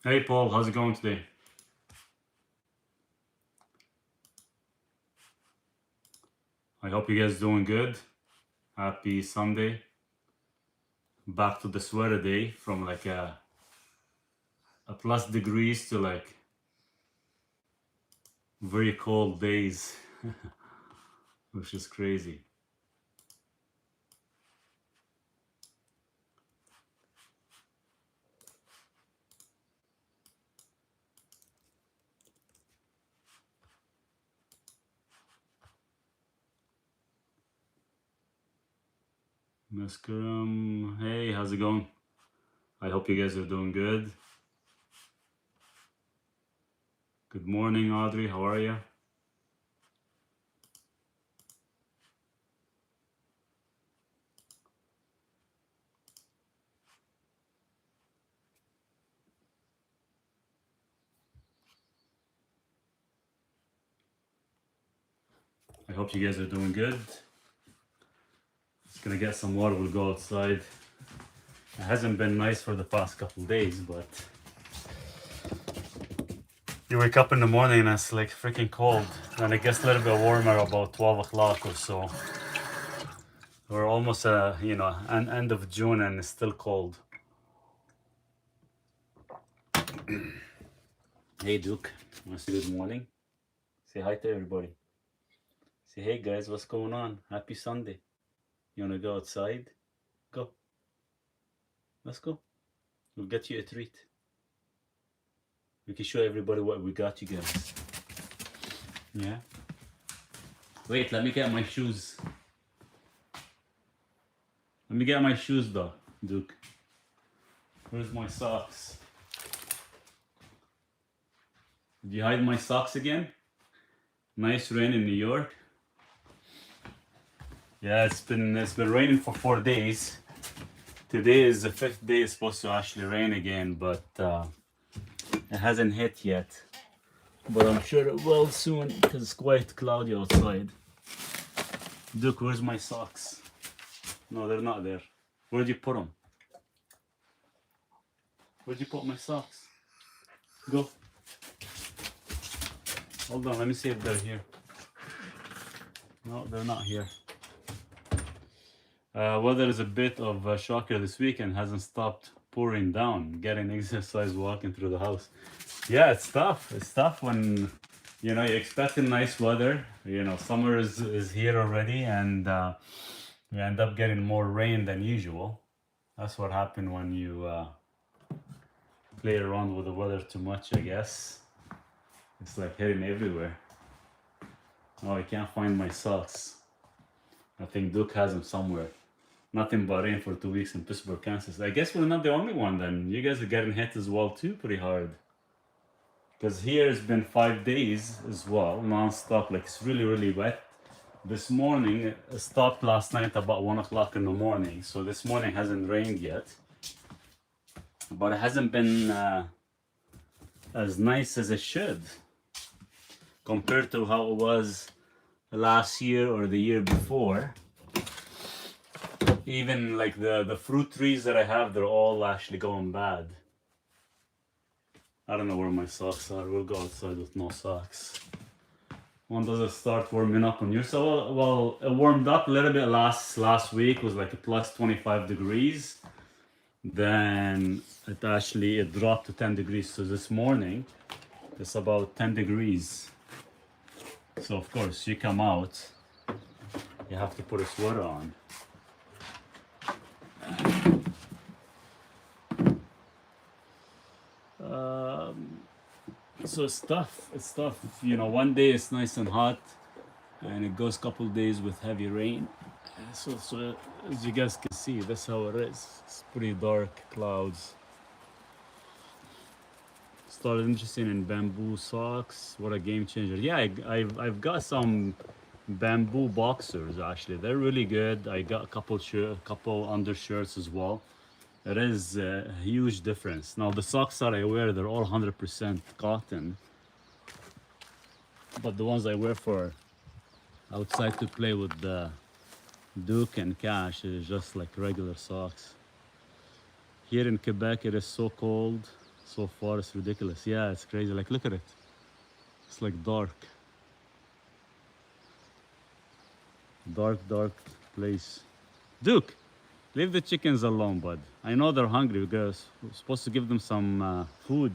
Hey Paul, how's it going today? I hope you guys doing good. Happy Sunday. Back to the sweater day from like a plus degrees to like very cold days, which is crazy. Mascarum, hey, how's it going? I hope you guys are doing good. Good morning, Audrey. How are you? I hope you guys are doing good. Just gonna get some water. We'll go outside. It hasn't been nice for the past couple days, but you wake up in the morning and it's like freaking cold, and it gets a little bit warmer about 12 o'clock or so. We're almost an end of June and it's still cold. Hey Duke, wanna say good morning? Say hi to everybody. Say hey guys, what's going on? Happy Sunday. You wanna go outside? Go. Let's go. We'll get you a treat. We can show everybody what we got you guys. Yeah. Wait, let me get my shoes. Let me get my shoes though, Duke. Where's my socks? Did you hide my socks again? Nice rain in New York. Yeah, it's been raining for 4 days. Today is the 5th day. It's supposed to actually rain again, but it hasn't hit yet. But I'm sure it will soon because it's quite cloudy outside. Duke, where's my socks? No, they're not there. Where'd you put them? Where'd you put my socks? Go. Hold on, let me see if they're here. No, they're not here. Weather is a bit of a shocker this weekend. Hasn't stopped pouring down. Getting exercise walking through the house. Yeah, it's tough. It's tough when you're expecting nice weather. Summer is here already, and you end up getting more rain than usual. That's what happened when you play around with the weather too much, I guess. It's like hitting everywhere. Oh, I can't find my socks. I think Duke has them somewhere. Nothing but rain for 2 weeks in Pittsburgh, Kansas. I guess we're not the only one then. You guys are getting hit as well too, pretty hard. Because here it's been 5 days as well, non-stop. Like it's really, really wet. This morning, it stopped last night about 1 o'clock in the morning. So this morning hasn't rained yet. But it hasn't been as nice as it should compared to how it was last year or the year before. Even like the fruit trees that I have, they're all actually going bad. I don't know where my socks are. We'll go outside with no socks. When does it start warming up on your side? Well, it warmed up a little bit last week. It was like a plus 25 degrees. Then it dropped to 10 degrees. So this morning it's about 10 degrees. So of course you come out, you have to put a sweater on. So it's tough. It's tough. One day it's nice and hot, and it goes a couple days with heavy rain. So as you guys can see, that's how it is. It's pretty dark clouds. Started interested in bamboo socks. What a game changer! Yeah, I've got some bamboo boxers actually. They're really good. I got a couple undershirts as well. It is a huge difference. Now the socks that I wear, they're all 100% cotton. But the ones I wear for outside to play with the Duke and Cash is just like regular socks. Here in Quebec, it is so cold. So far, it's ridiculous. Yeah, it's crazy. Like, look at it. It's like dark, dark place. Duke, leave the chickens alone, bud. I know they're hungry because we're supposed to give them some food.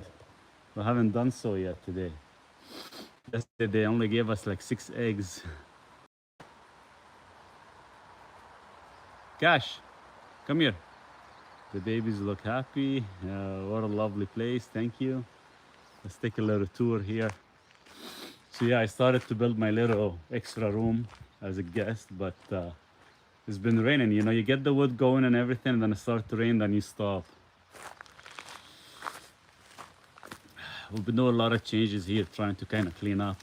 We haven't done so yet today. Yesterday they only gave us like 6 eggs. Cash, come here. The babies look happy. What a lovely place. Thank you. Let's take a little tour here. So yeah, I started to build my little extra room as a guest, but it's been raining. You know, you get the wood going and everything, and then it starts to rain, then you stop. We've been doing a lot of changes here, trying to kind of clean up.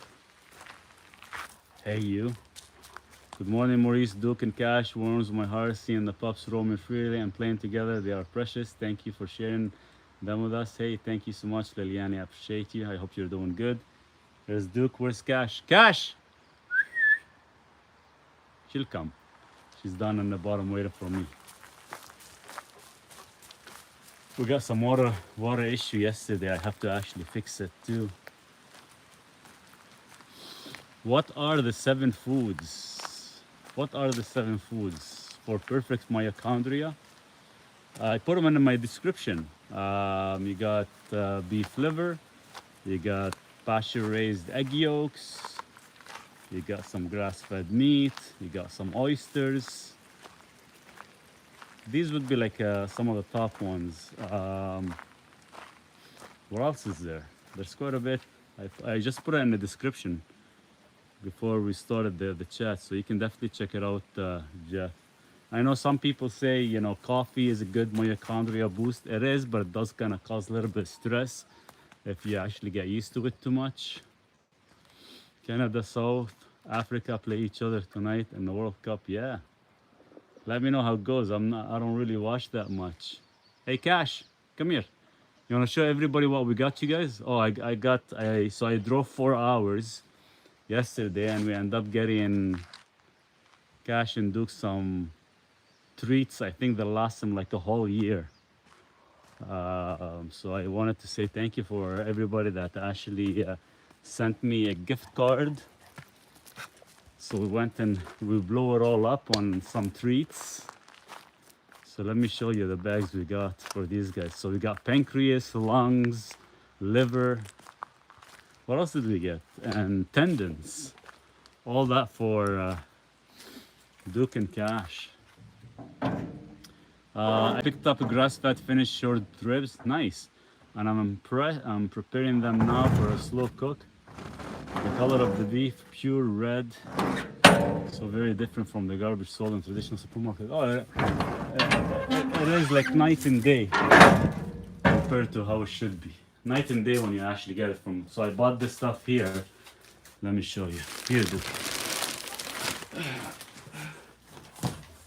Hey, you. Good morning, Maurice, Duke, and Cash. Warms my heart seeing the pups roaming freely and playing together. They are precious. Thank you for sharing them with us. Hey, thank you so much, Liliane. I appreciate you. I hope you're doing good. There's Duke. Where's Cash? Cash! She'll come. She's down on the bottom waiting for me. We got some water issue yesterday. I have to actually fix it too. What are the 7 foods? What are the 7 foods for perfect mitochondria? I put them in my description. You got beef liver, you got pasture-raised egg yolks, you got some grass-fed meat, you got some oysters. These would be like some of the top ones. What else is there? There's quite a bit. I just put it in the description before we started the chat, so you can definitely check it out, Jeff. I know some people say, you know, coffee is a good mitochondria boost. It is, but it does kind of cause a little bit of stress if you actually get used to it too much. Canada, South Africa play each other tonight in the World Cup. Yeah. Let me know how it goes. I don't really watch that much. Hey, Cash, come here. You want to show everybody what we got, you guys? Oh, so I drove 4 hours yesterday, and we ended up getting Cash and Duke some treats. I think that last them like a whole year. So I wanted to say thank you for everybody that actually sent me a gift card. So we went and we blew it all up on some treats. So let me show you the bags we got for these guys. So we got pancreas, lungs, liver. What else did we get? And tendons. All that for Duke and Cash. I picked up a grass-fed finished short ribs. Nice. And I'm preparing them now for a slow cook. The color of the beef, pure red. So very different from the garbage sold in traditional supermarket. Oh, it is like night and day compared to how it should be. Night and day when you actually get it from. So I bought this stuff here. Let me show you. Here, Duke.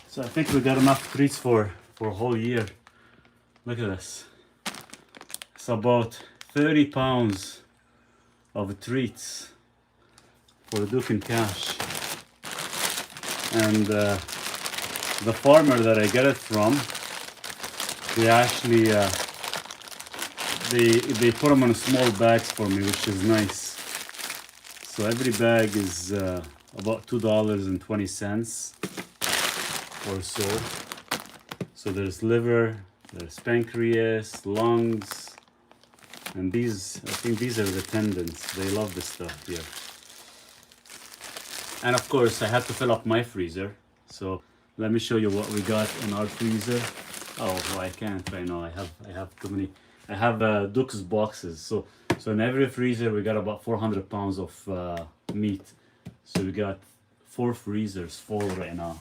So I think we got enough treats for a whole year. Look at this. It's about 30 pounds of treats for Duke and Cash. And the farmer that I get it from, they actually they put them in small bags for me, which is nice. So every bag is about $2.20 or so. So there's liver, there's pancreas, lungs, and these, I think these are the tendons. They love this stuff here. And of course, I had to fill up my freezer. So let me show you what we got in our freezer. Oh, well, I can't right now. I have too many. I have Duke's boxes. So in every freezer we got about 400 pounds of meat. So we got 4 freezers full right now.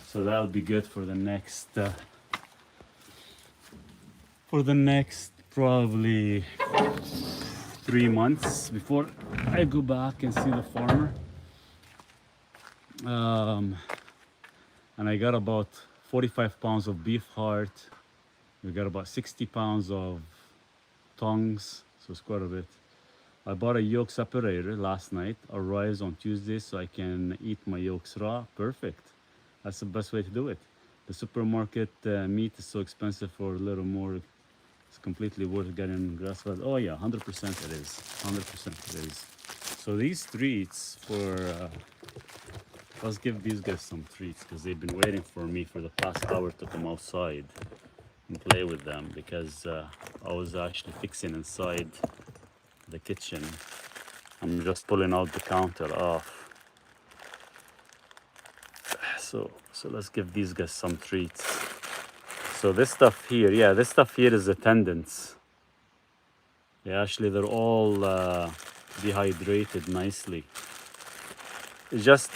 So that'll be good for the next probably 3 months before I go back and see the farmer. And I got about 45 pounds of beef heart. We got about 60 pounds of tongues, so it's quite a bit. I bought a yolk separator last night, arrives on Tuesday, so I can eat my yolks raw. Perfect. That's the best way to do it. The supermarket meat is so expensive for a little more it's completely worth getting grass fed. Oh yeah, 100% it is. 100% it is. So these treats for let's give these guys some treats because they've been waiting for me for the past hour to come outside and play with them because I was actually fixing inside the kitchen. I'm just pulling out the counter off. So let's give these guys some treats. So this stuff here, yeah, this stuff here is attendants. Yeah, actually they're all dehydrated nicely. It's just,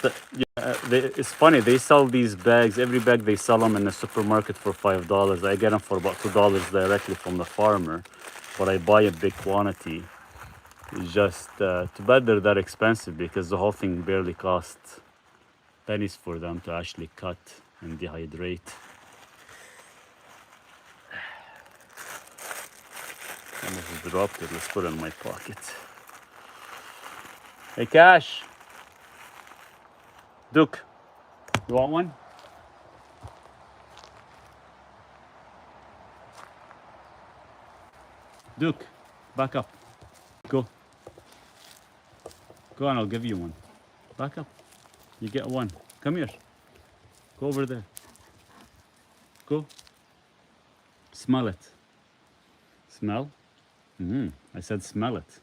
it's funny, they sell these bags, every bag they sell them in the supermarket for $5. I get them for about $2 directly from the farmer, but I buy a big quantity. It's just, too bad they're that expensive because the whole thing barely costs pennies for them to actually cut and dehydrate. Almost dropped it, let's put it in my pocket. Hey Cash! Duke, you want one? Duke, back up. Go. Go on, I'll give you one. Back up. You get one. Come here. Go over there. Go. Smell it. Smell? I said smell it.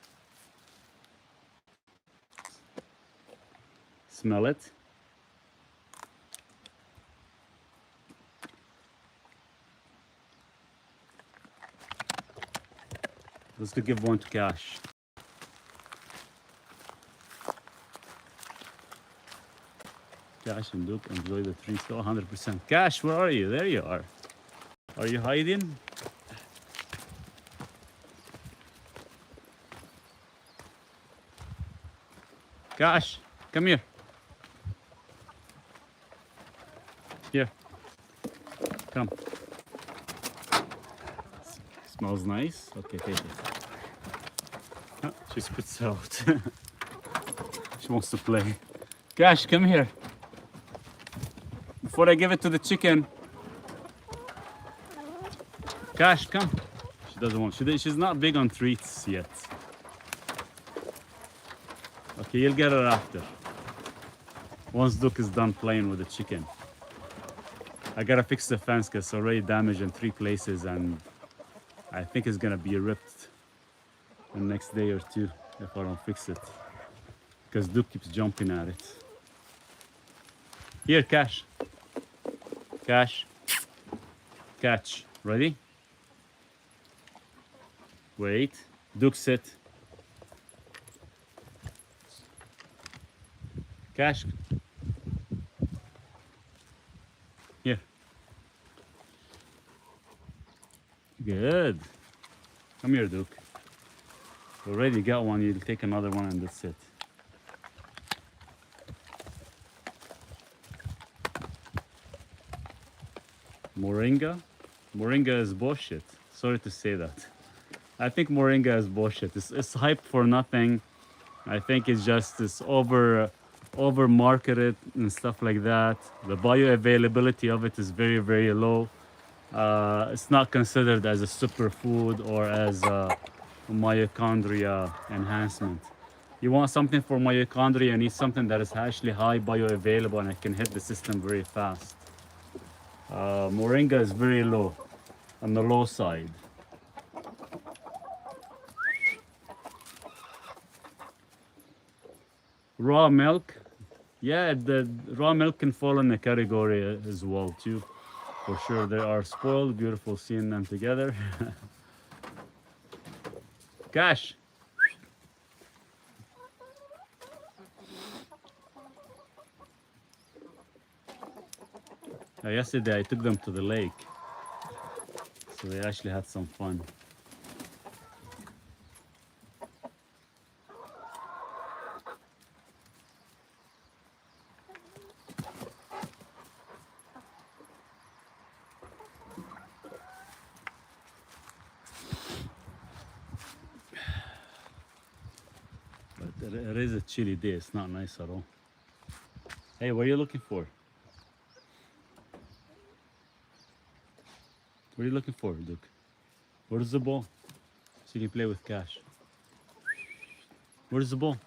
Smell it. Let's go give one to Cash. Cash and Duke enjoy the trees. Oh, 100%. Cash, where are you? There you are. Are you hiding? Cash, come here. Here. Come. Smells nice. Okay, take it. Oh, she spits out. She wants to play. Cash, come here. Before I give it to the chicken. Cash, come. She doesn't want. She's not big on treats yet. Okay, you'll get her after. Once Duke is done playing with the chicken. I gotta fix the fence because it's already damaged in 3 places and I think it's gonna be ripped the next day or 2 if I don't fix it. Because Duke keeps jumping at it. Here, Cash. Cash. Catch. Ready? Wait. Duke, sit. Cash. Here. Good. Come here, Duke. Already got one, you'll take another one and that's it. Moringa? Moringa is bullshit. Sorry to say that. I think Moringa is bullshit. It's hyped for nothing. I think it's just this over marketed and stuff like that. The bioavailability of it is very, very low. It's not considered as a superfood or as a mitochondria enhancement. You want something for mitochondria, you need something that is actually high bioavailable and it can hit the system very fast. Moringa is very low, on the low side. Raw milk, yeah, the raw milk can fall in the category as well too. For sure, they are spoiled, beautiful seeing them together. Cash. Yesterday I took them to the lake, so they actually had some fun. But it is a chilly day, it's not nice at all. Hey, what are you looking for? What are you looking for, Duke? Where's the ball? So you can play with Cash. Where's the ball?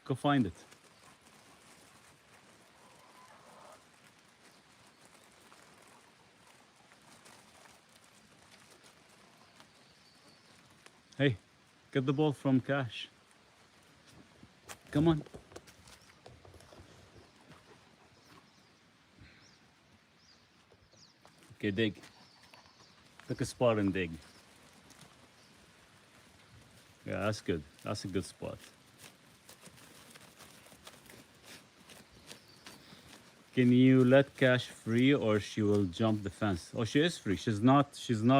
Go find it. Hey, get the ball from Cash. Come on. Okay, dig. Pick a spot and dig. Yeah, that's good. That's a good spot. Can you let Cash free or she will jump the fence? Oh, she is free. She's not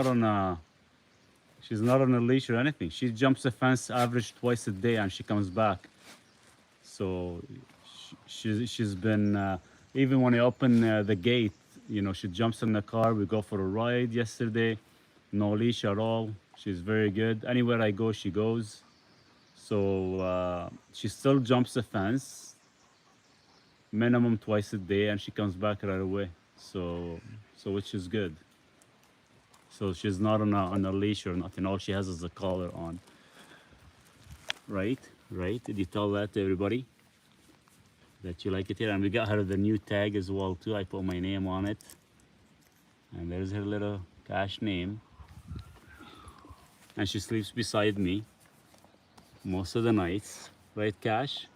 on a leash or anything. She jumps the fence average twice a day and she comes back. So she's been even when I open the gate, you know, she jumps in the car. We go for a ride yesterday. No leash at all. She's very good. Anywhere I go, she goes. So she still jumps the fence minimum twice a day, and she comes back right away. So which is good. So she's not on a leash or nothing. All she has is a collar on. Right, right. Did you tell that to everybody that you like it here? And we got her the new tag as well too. I put my name on it, and there's her little Cash name. And she sleeps beside me most of the nights, right, Cash?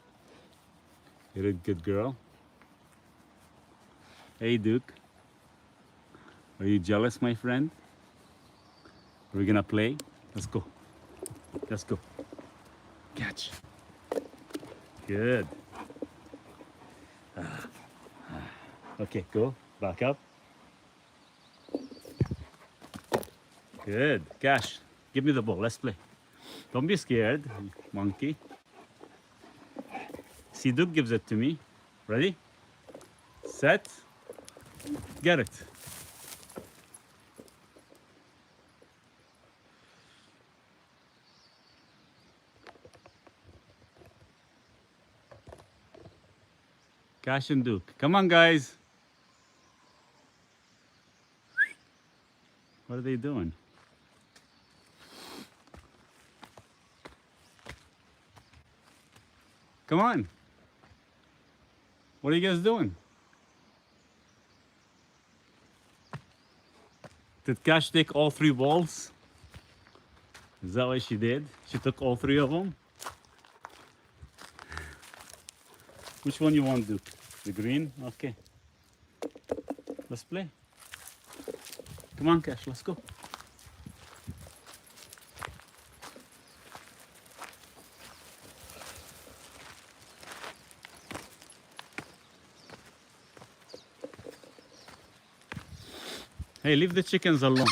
You're a good girl. Hey, Duke. Are you jealous, my friend? Are we gonna play? Let's go. Let's go. Catch. Good. Okay, go. Back up. Good. Cash, give me the ball. Let's play. Don't be scared, monkey. See, Duke gives it to me. Ready? Set. Get it. Cash and Duke. Come on, guys. What are they doing? Come on. What are you guys doing? Did Cash take all 3 balls? Is that what she did? She took all 3 of them? Which one you want, Duke? The green? Okay. Let's play. Come on, Cash, let's go. Hey, leave the chickens alone.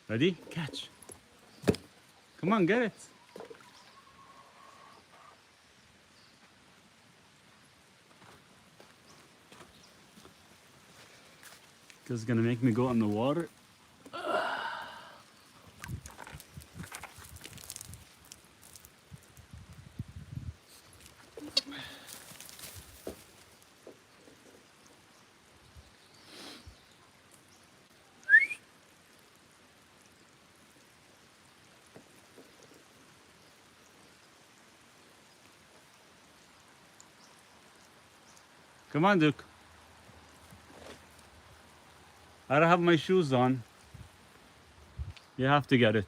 Ready? Catch. Come on, get it. This is gonna make me go in the water. Come on, Duke. I don't have my shoes on. You have to get it.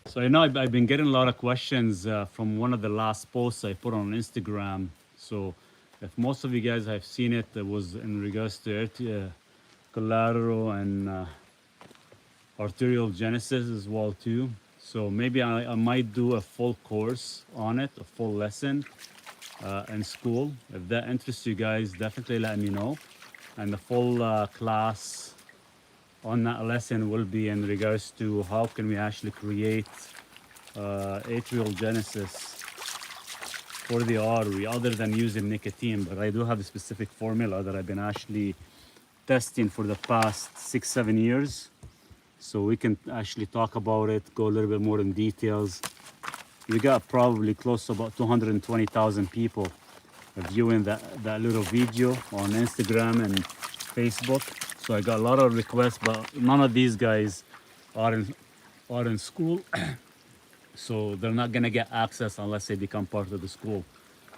So I know I've been getting a lot of questions from one of the last posts I put on Instagram. So if most of you guys have seen it, it was in regards to collateral and arterial genesis as well too. So maybe I might do a full course on it, a full lesson in school. If that interests you guys, definitely let me know. And the full class on that lesson will be in regards to how can we actually create atrial genesis for the artery other than using nicotine, but I do have a specific formula that I've been actually testing for the past 6-7 years. So we can actually talk about it, go a little bit more in details. We got probably close to about 220,000 people viewing that little video on Instagram and Facebook. So I got a lot of requests, but none of these guys are in school. So they're not gonna get access unless they become part of the school.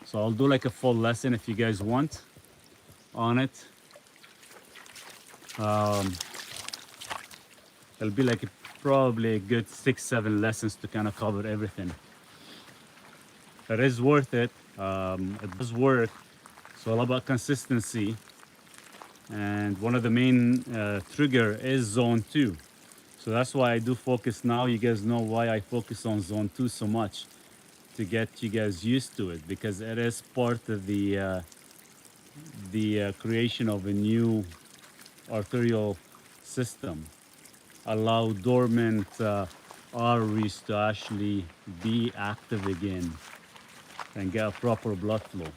So I'll do like a full lesson if you guys want on it. It'll be like probably a good 6-7 lessons to kind of cover everything. It is worth it. It does work. It's all about consistency. And one of the main trigger is zone 2. So that's why I do focus now. You guys know why I focus on zone 2 so much, to get you guys used to it, because it is part of the creation of a new arterial system. Allow dormant arteries to actually be active again and get a proper blood flow.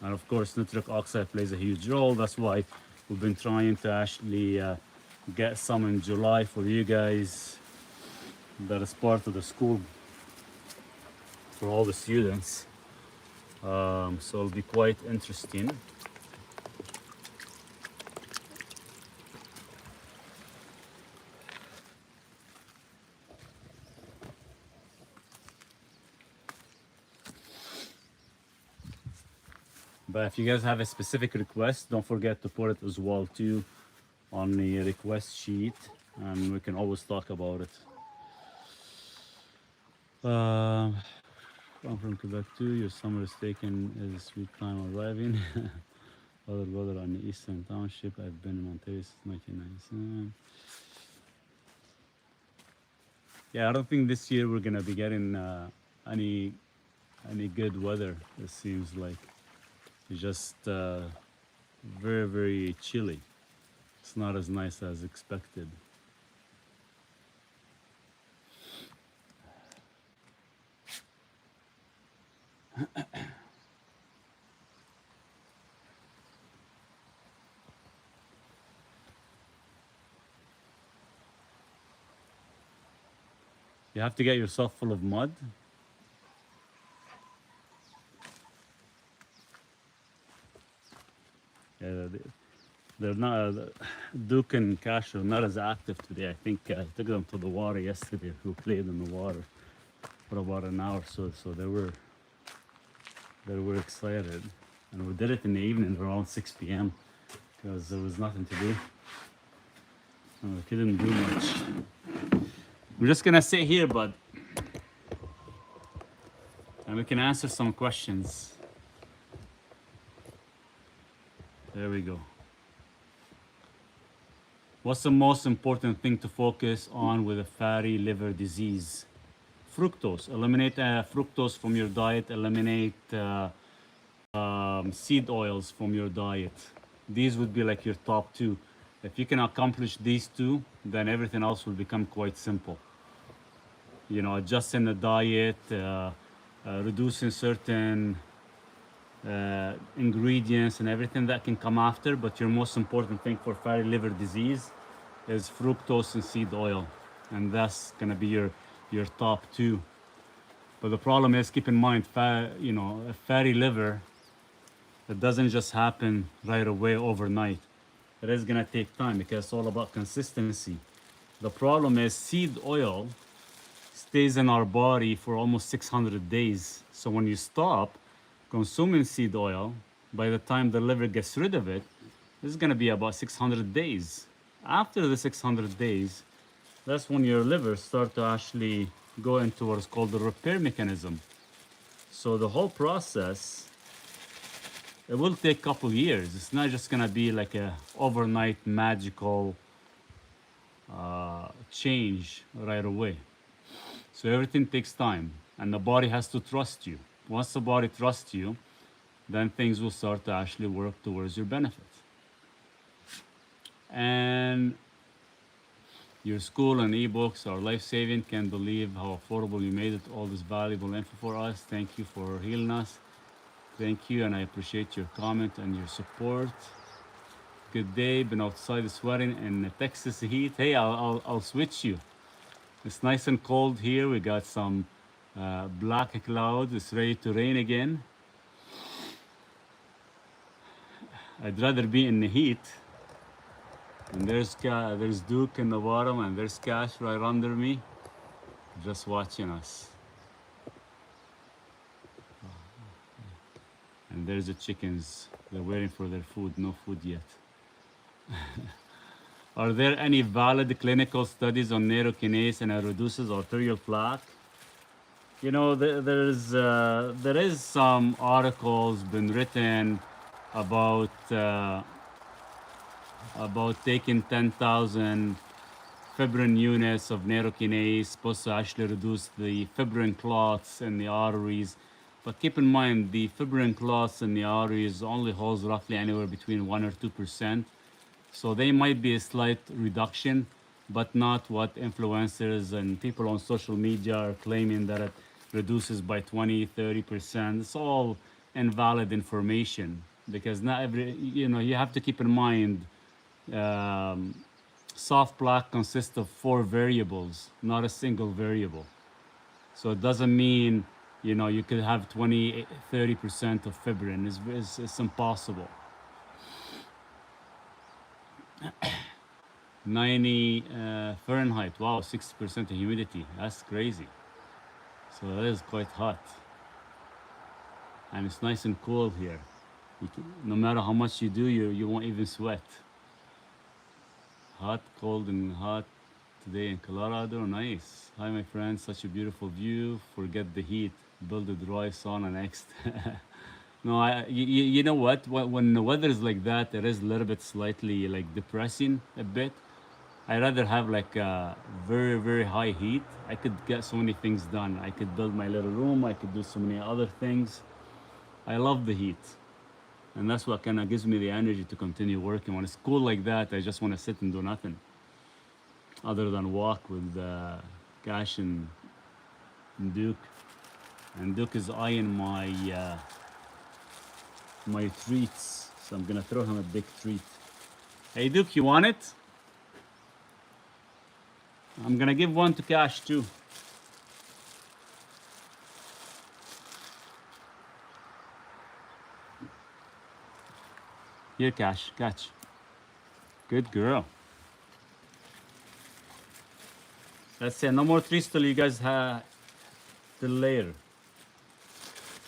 And of course, nitric oxide plays a huge role. That's why we've been trying to actually get some in July for you guys. That is part of the school for all the students. So it'll be quite interesting. But if you guys have a specific request, don't forget to put it as well too on the request sheet, and we can always talk about it. I'm from Quebec too. Your summer is taken as a sweet time arriving. Other weather on the Eastern Township. I've been in Ontario since 1997. Yeah, I don't think this year we're gonna be getting any good weather. It seems like it's just very, very chilly. It's not as nice as expected. You have to get yourself full of mud. Yeah, they're not. Duke and Cash are not as active today. I think I took them to the water yesterday. Who played in the water for about an hour, so they were excited, and we did it in the evening around 6 p.m. because there was nothing to do. We couldn't do much. We're just gonna sit here, bud, and we can answer some questions. There we go. What's the most important thing to focus on with a fatty liver disease? Fructose. Eliminate fructose from your diet. Eliminate seed oils from your diet. These would be like your top two. If you can accomplish these two, then everything else will become quite simple. You know, adjusting the diet, reducing certain ingredients and everything that can come after, but your most important thing for fatty liver disease is fructose and seed oil, and that's gonna be your top two. But the problem is, keep in mind, a fatty liver, it doesn't just happen right away overnight. It is gonna take time because it's all about consistency. The problem is seed oil stays in our body for almost 600 days. So when you stop consuming seed oil, by the time the liver gets rid of it, this is gonna be about 600 days. After the 600 days, that's when your liver start to actually go into what's called the repair mechanism. So the whole process, it will take a couple years. It's not just gonna be like a overnight magical change right away. So everything takes time, and the body has to trust you. Once the body trusts you, then things will start to actually work towards your benefit. And your school and ebooks are life-saving. Can't believe how affordable you made it. All this valuable info for us. Thank you for healing us. Thank you, and I appreciate your comment and your support. Good day. Been outside sweating in the Texas heat. Hey, I'll switch you. It's nice and cold here. We got some black clouds. It's ready to rain again. I'd rather be in the heat. And there's Duke in the bottom, and there's Cash right under me, just watching us. And there's the chickens. They're waiting for their food. No food yet. Are there any valid clinical studies on neurokinase and it reduces arterial plaque? You know, there is some articles been written about taking 10,000 fibrin units of neurokinase, supposed to actually reduce the fibrin clots in the arteries. But keep in mind, the fibrin clots in the arteries only holds roughly anywhere between 1 or 2%. So they might be a slight reduction, but not what influencers and people on social media are claiming that it reduces by 20, 30%. It's all invalid information because not every, you have to keep in mind soft plaque consists of 4 variables, not a single variable. So it doesn't mean, you could have 20, 30% of fibrin. It's impossible. 90 Fahrenheit. Wow, 60% humidity. That's crazy. So it is quite hot. And it's nice and cool here. No matter how much you do, you won't even sweat. Hot, cold, and hot today in Colorado. Nice. Hi, my friends. Such a beautiful view. Forget the heat. Build a dry sauna next. No, you know what? When the weather is like that, it is a little bit slightly like depressing a bit. I rather have like a very, very high heat. I could get so many things done. I could build my little room. I could do so many other things. I love the heat. And that's what kind of gives me the energy to continue working. When it's cool like that, I just want to sit and do nothing other than walk with Cash and Duke. And Duke is eyeing my treats. So I'm going to throw him a big treat. Hey, Duke, you want it? I'm going to give one to Cash, too. Here, Cash, catch. Good girl. That's it. No more treats till you guys till later.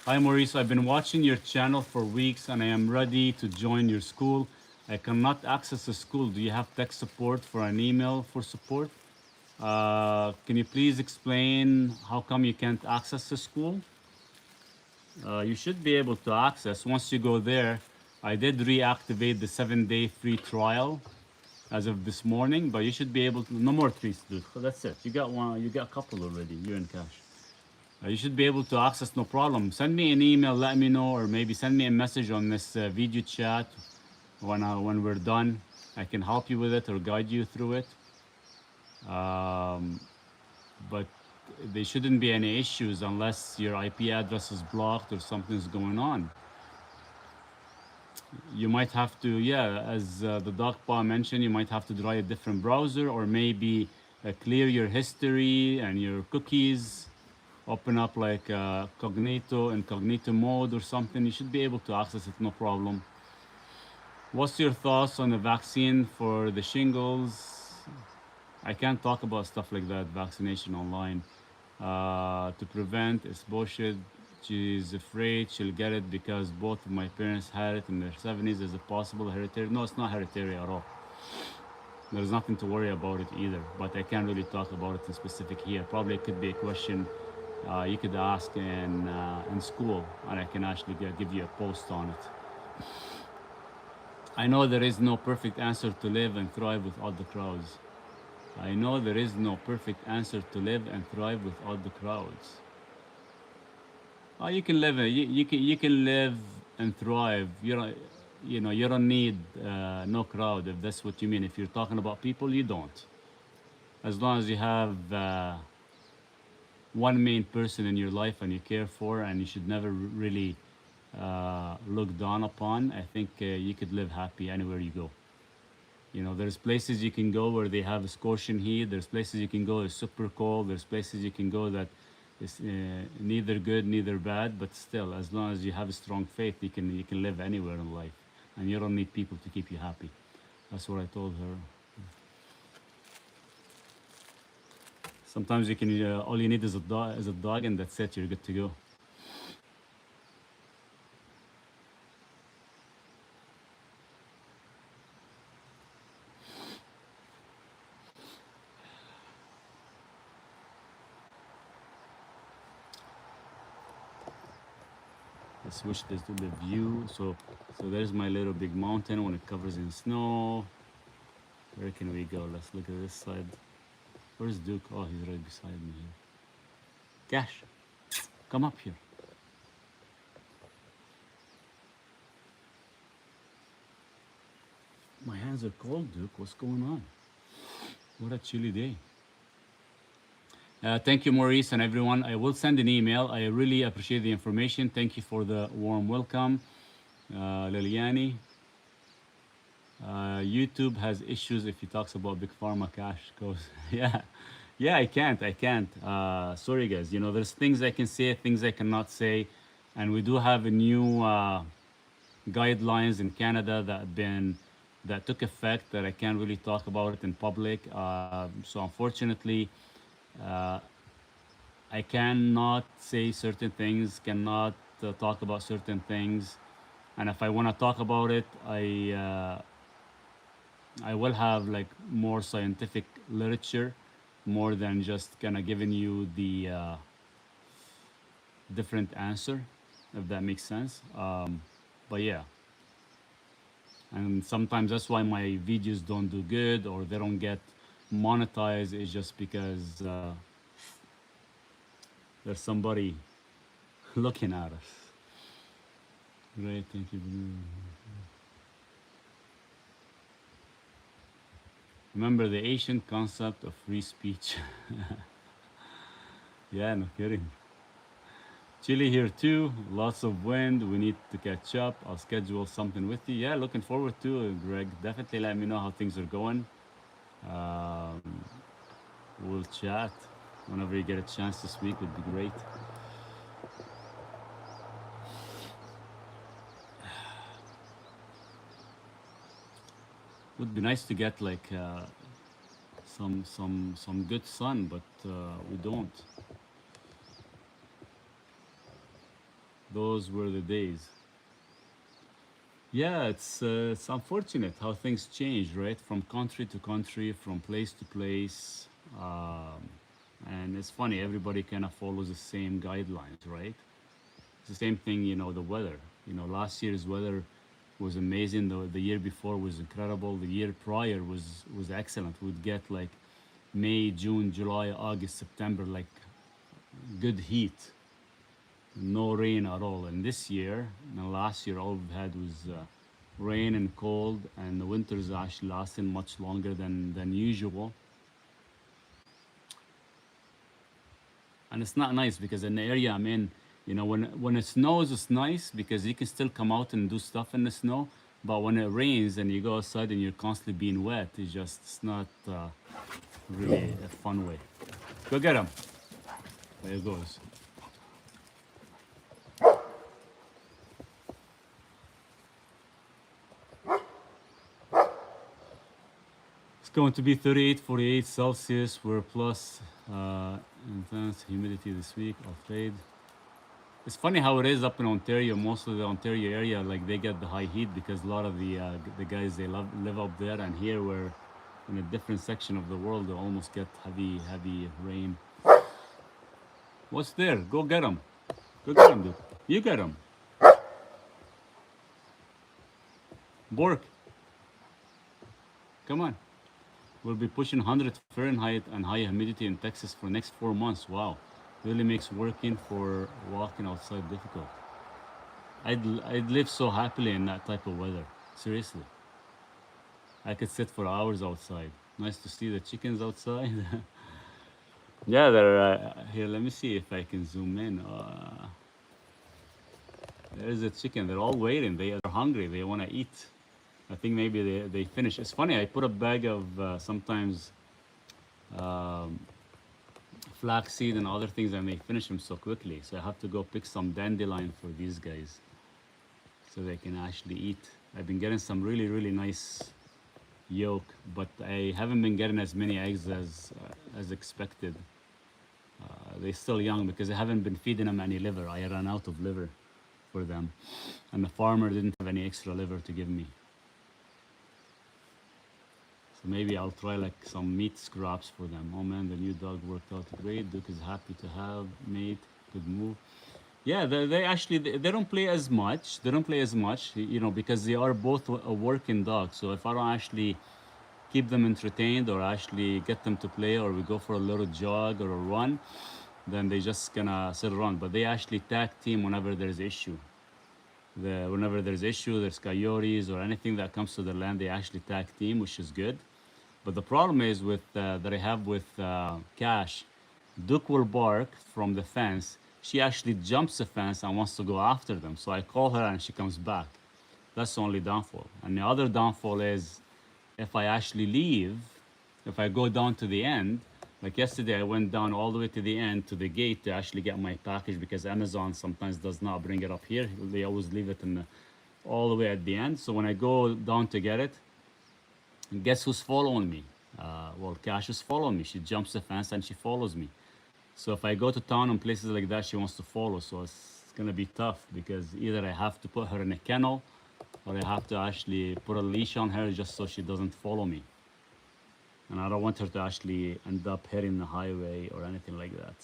Hi, Maurice. I've been watching your channel for weeks and I am ready to join your school. I cannot access the school. Do you have tech support for an email for support? Can you please explain how come you can't access the school? You should be able to access. Once you go there, I did reactivate the 7-day free trial as of this morning, but you should be able to, no more treats, dude. So that's it. You got one, you got a couple already, you and Cash. You should be able to access, no problem. Send me an email, let me know, or maybe send me a message on this video chat when we're done. I can help you with it or guide you through it. But there shouldn't be any issues unless your IP address is blocked or something's going on. You might have to, as the DocPa mentioned, you might have to try a different browser or maybe clear your history and your cookies, open up like incognito mode or something. You should be able to access it, no problem. What's your thoughts on the vaccine for the shingles? I can't talk about stuff like that, vaccination online. To prevent, it's bullshit. She's afraid she'll get it because both of my parents had it in their 70s. Is it possible hereditary? No, it's not hereditary at all. There's nothing to worry about it either, but I can't really talk about it in specific here. Probably it could be a question you could ask in school, and I can actually give you a post on it. I know there is no perfect answer to live and thrive without the crowds. I know there is no perfect answer to live and thrive without the crowds. You can live. You can live and thrive. You don't need no crowd if that's what you mean. If you're talking about people, you don't. As long as you have one main person in your life and you care for, and you should never really looked down upon, I think you could live happy anywhere you go. You know, there's places you can go where they have a scorching heat. There's places you can go that's super cold. There's places you can go that is neither good, neither bad. But still, as long as you have a strong faith, you can live anywhere in life, and you don't need people to keep you happy. That's what I told her. Sometimes you can all you need is a dog, and that's it. You're good to go. Let's switch this to the view. So there's my little big mountain when it covers in snow. Where can we go? Let's look at this side. Where's Duke? Oh, he's right beside me here. Gash, come up here. My hands are cold, Duke. What's going on? What a chilly day. Thank you, Maurice, and everyone. I will send an email. I really appreciate the information. Thank you for the warm welcome, Liliani. YouTube has issues if he talks about big pharma cash. Goes, yeah, yeah. I can't. Sorry, guys. You know, there's things I can say, things I cannot say, and we do have a new guidelines in Canada that took effect that I can't really talk about it in public. So unfortunately, uh, I cannot say certain things, cannot talk about certain things, and if I want to talk about it, I will have like more scientific literature, more than just kind of giving you the different answer, if that makes sense. But yeah, and sometimes that's why my videos don't do good or they don't get monetized. Is just because there's somebody looking at us. Great, thank you. Remember the ancient concept of free speech. Yeah, no kidding. Chilly here too, lots of wind. We need to catch up. I'll schedule something with you. Yeah, looking forward to it, Greg. Definitely let me know how things are going. Um, we'll chat whenever you get a chance this week. Would be great. Would be nice to get like some good sun, but we don't. Those were the days. Yeah, it's unfortunate how things change, right? From country to country, from place to place, um, and it's funny. Everybody kind of follows the same guidelines, right? It's the same thing, you know, the weather. You know, last year's weather was amazing. The year before was incredible. The year prior was excellent. We'd get like May, June, July, August, September, like good heat, no rain at all. And this year, and last year, all we've had was rain and cold, and the winters actually lasting much longer than usual. And it's not nice because in the area I'm in, you know, when it snows, it's nice because you can still come out and do stuff in the snow. But when it rains and you go outside and you're constantly being wet, it's not really a fun way. Go get him. There he goes. It's going to be 38, 48 Celsius. We're plus intense humidity this week. I'll trade. It's funny how it is up in Ontario. Most of the Ontario area, like they get the high heat because a lot of the guys they live up there, and here we're in a different section of the world. They almost get heavy rain. What's there? Go get him. Go get him, dude. You get him. Bork. Come on. We'll be pushing 100 Fahrenheit and high humidity in Texas for the next 4 months. Wow. Really makes working for walking outside difficult. I'd live so happily in that type of weather. Seriously. I could sit for hours outside. Nice to see the chickens outside. Yeah, they're here. Let me see if I can zoom in. There's a chicken. They're all waiting. They are hungry. They want to eat. I think maybe they finish. It's funny. I put a bag of sometimes um, flaxseed and other things, and they finish them so quickly. So I have to go pick some dandelion for these guys so they can actually eat. I've been getting some really, really nice yolk, but I haven't been getting as many eggs as expected. They're still young because I haven't been feeding them any liver. I ran out of liver for them, and the farmer didn't have any extra liver to give me. So maybe I'll try like some meat scraps for them. Oh man, the new dog worked out great. Duke is happy to have mate. Good move. Yeah, they actually they don't play as much. They don't play as much, you know, because they are both a working dog. So if I don't actually keep them entertained or actually get them to play, or we go for a little jog or a run, then they just gonna sit around. But they actually tag team whenever there's issue. Whenever there's issue, there's coyotes or anything that comes to the land, they actually tag team, which is good. But the problem is with that I have with Cash, Duke will bark from the fence. She actually jumps the fence and wants to go after them. So I call her and she comes back. That's the only downfall. And the other downfall is if I actually leave, if I go down to the end, like yesterday, I went down all the way to the end to the gate to actually get my package because Amazon sometimes does not bring it up here. They always leave it in all the way at the end. So when I go down to get it, guess who's following me? Well, Cash is following me. She jumps the fence and she follows me. So if I go to town and places like that, she wants to follow. So it's gonna be tough because either I have to put her in a kennel or I have to actually put a leash on her just so she doesn't follow me. And I don't want her to actually end up hitting the highway or anything like that.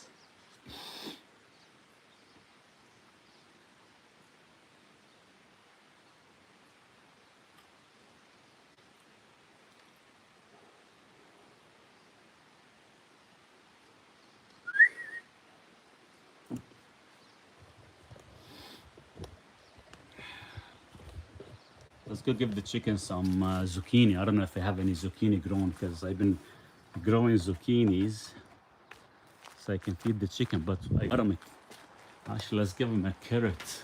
Let's go give the chicken some zucchini. I don't know if I have any zucchini grown because I've been growing zucchinis so I can feed the chicken, but I got them. Actually, let's give them a carrot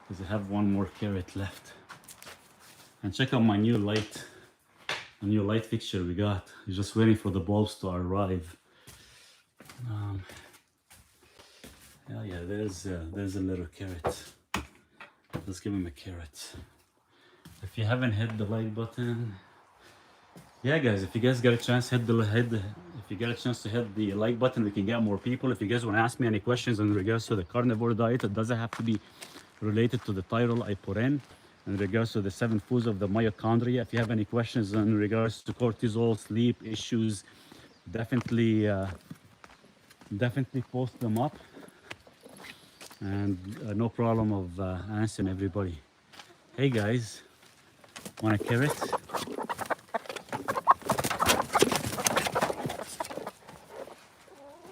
because I have one more carrot left. And check out my new light fixture we got. We're just waiting for the bulbs to arrive. Yeah, there's a little carrot. Let's give him a carrot. If you haven't hit the like button, yeah, guys, if you guys get a chance, if you get a chance to hit the like button, we can get more people. If you guys want to ask me any questions in regards to the carnivore diet, it doesn't have to be related to the title I put in regards to the 7 foods of the mitochondria. If you have any questions in regards to cortisol, sleep issues, definitely post them up, and no problem of answering everybody. Hey guys, want a carrot?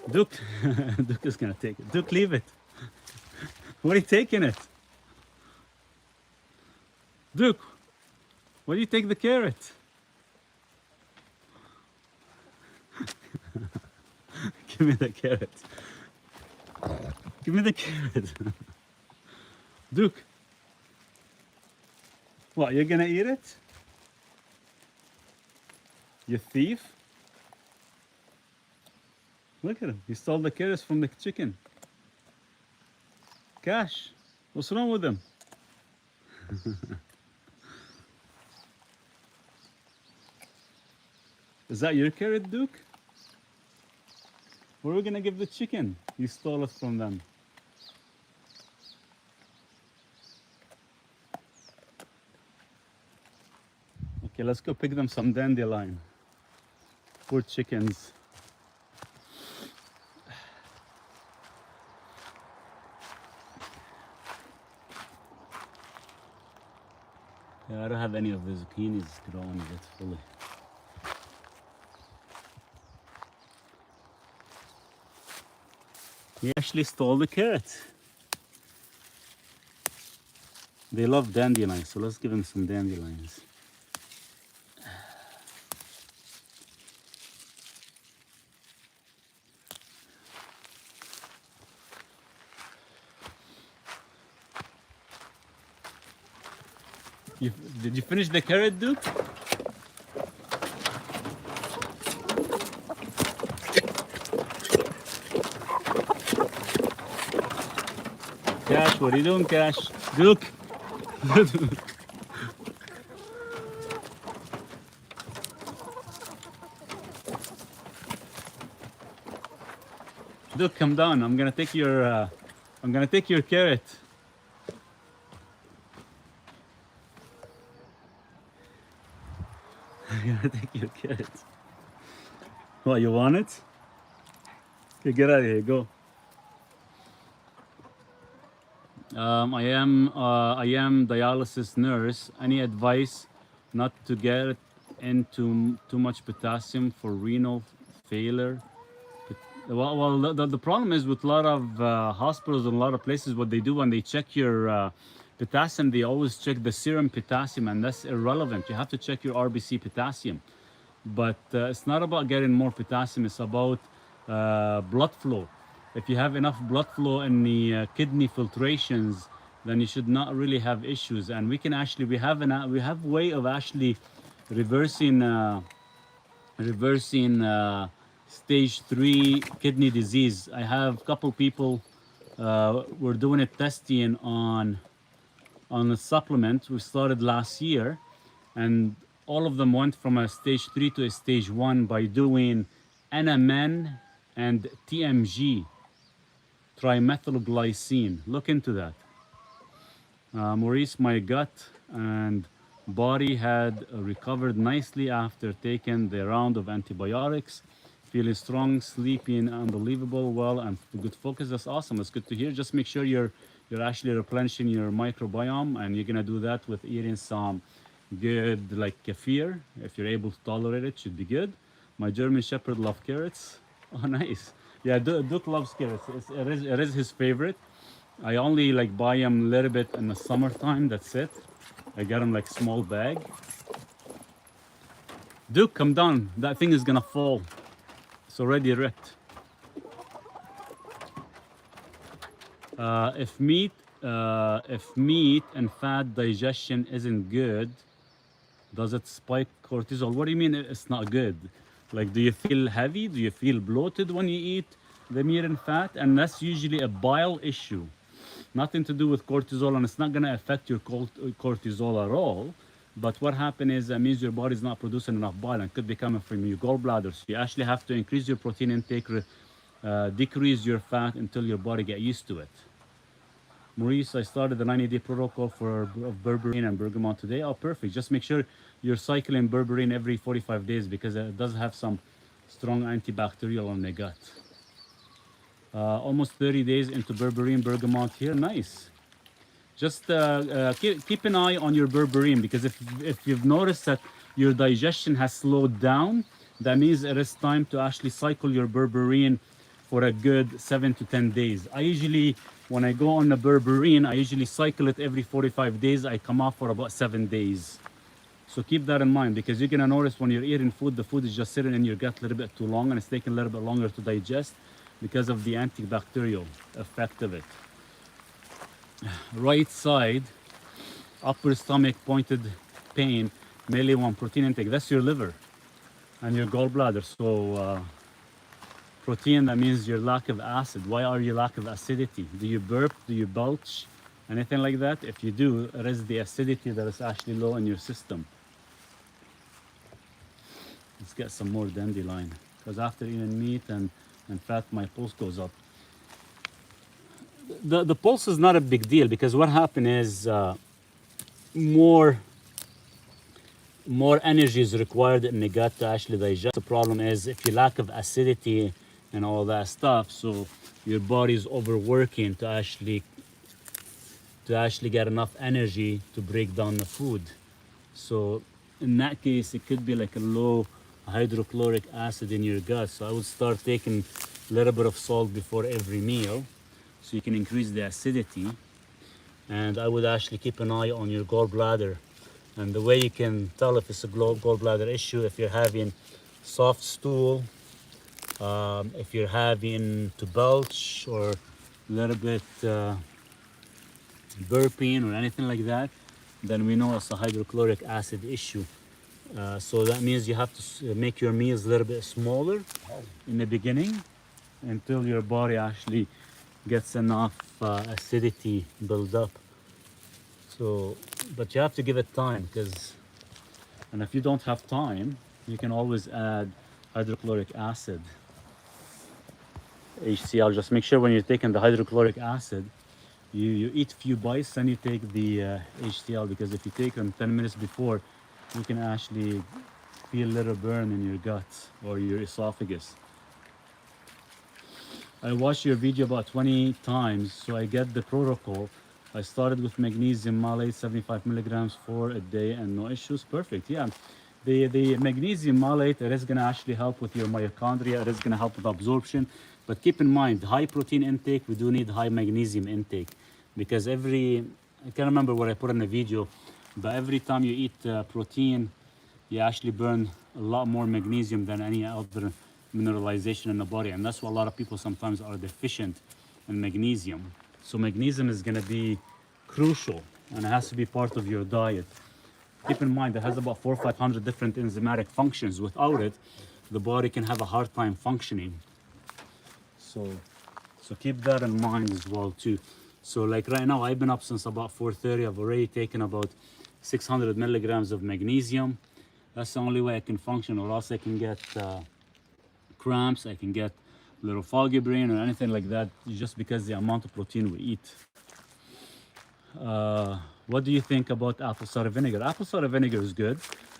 Duke, Duke is gonna take it. Duke, leave it. What are you taking it? Duke, why do you take the carrot? Give me the carrot. Give me the carrot. Duke, what, you're gonna eat it? You thief? Look at him, he stole the carrots from the chicken. Cash, what's wrong with him? Is that your carrot, Duke? What are we gonna give the chicken? You stole it from them. Okay, let's go pick them some dandelion. Poor chickens. Yeah, I don't have any of the zucchinis growing yet fully. He actually stole the carrot. They love dandelions, so let's give him some dandelions. You, did you finish the carrot, Duke? Cash, what are you doing, Cash? Duke. Duke, come down. I'm gonna take your carrot. I'm gonna take your carrot. What, you want it? Okay, get out of here. Go. I am dialysis nurse. Any advice not to get into too much potassium for renal failure? Well, the problem is with a lot of hospitals and a lot of places, what they do when they check your potassium, they always check the serum potassium, and that's irrelevant. You have to check your RBC potassium. But it's not about getting more potassium, it's about blood flow. If you have enough blood flow in the kidney filtrations, then you should not really have issues. And we can actually, we have way of actually reversing stage 3 kidney disease. I have a couple people we're doing a testing on a supplement we started last year, and all of them went from a stage 3 to a stage 1 by doing NMN and TMG, trimethylglycine. Look into that. Maurice, my gut and body had recovered nicely after taking the round of antibiotics. Feeling strong, sleeping unbelievable well, and good focus. That's awesome. That's good to hear. Just make sure you're actually replenishing your microbiome, and you're gonna do that with eating some good like kefir. If you're able to tolerate it, should be good. My German Shepherd loves carrots. Oh, nice. Yeah, Duke loves carrots. It is his favorite. I only like buy him a little bit in the summertime. That's it. I got him like small bag. Duke, come down. That thing is gonna fall. It's already wrecked. If meat and fat digestion isn't good, does it spike cortisol? What do you mean it's not good? Like, do you feel heavy? Do you feel bloated when you eat the meat and fat? And that's usually a bile issue. Nothing to do with cortisol, and it's not gonna affect your cortisol at all. But what happens is that means your body's not producing enough bile, and it could be coming from your gallbladder. So you actually have to increase your protein intake, decrease your fat until your body get used to it. Maurice, I started the 90-day protocol for berberine and bergamot today. Oh, perfect. Just make sure you're cycling berberine every 45 days because it does have some strong antibacterial on the gut. Almost 30 days into berberine, bergamot here. Nice. Just keep an eye on your berberine, because if you've noticed that your digestion has slowed down, that means it is time to actually cycle your berberine for a good 7 to 10 days. I usually, when I go on the berberine, I usually cycle it every 45 days. I come off for about 7 days. So keep that in mind, because you're gonna notice when you're eating food, the food is just sitting in your gut a little bit too long, and it's taking a little bit longer to digest because of the antibacterial effect of it. Right side, upper stomach pointed pain, mainly one protein intake. That's your liver and your gallbladder. So protein, that means your lack of acid. Why are you lack of acidity? Do you burp? Do you belch? Anything like that? If you do, it is the acidity that is actually low in your system. Let's get some more dandelion, because after eating meat and fat, my pulse goes up. The pulse is not a big deal, because what happens is more energy is required in the gut to actually digest. The problem is if you lack of acidity and all that stuff, so your body is overworking to actually get enough energy to break down the food. So in that case, it could be like a low hydrochloric acid in your gut. So I would start taking a little bit of salt before every meal, so you can increase the acidity. And I would actually keep an eye on your gallbladder. And the way you can tell if it's a gallbladder issue, if you're having soft stool, if you're having to belch or a little bit burping or anything like that, then we know it's a hydrochloric acid issue. So that means you have to make your meals a little bit smaller in the beginning until your body actually gets enough acidity build up. So, but you have to give it time, and if you don't have time, you can always add hydrochloric acid, HCl. Just make sure when you're taking the hydrochloric acid, you eat a few bites, then you take the HCl, because if you take them 10 minutes before, you can actually feel a little burn in your guts or your esophagus. I watched your video about 20 times, so I get the protocol. I started with magnesium malate, 75 milligrams for a day, and no issues. Perfect. Yeah, the magnesium malate, it is going to actually help with your mitochondria. It is going to help with absorption. But keep in mind, high protein intake, we do need high magnesium intake, because I can't remember what I put in the video, but every time you eat protein, you actually burn a lot more magnesium than any other mineralization in the body, and that's why a lot of people sometimes are deficient in magnesium. So magnesium is going to be crucial, and it has to be part of your diet. Keep in mind, it has about 400 or 500 different enzymatic functions. Without it, the body can have a hard time functioning. So keep that in mind as well too. So like right now, I've been up since about 4:30. I've already taken about 600 milligrams of magnesium. That's the only way I can function, or else I can get cramps, I can get a little foggy brain or anything like that, just because the amount of protein we eat. What do you think about apple cider vinegar? Apple cider vinegar is good.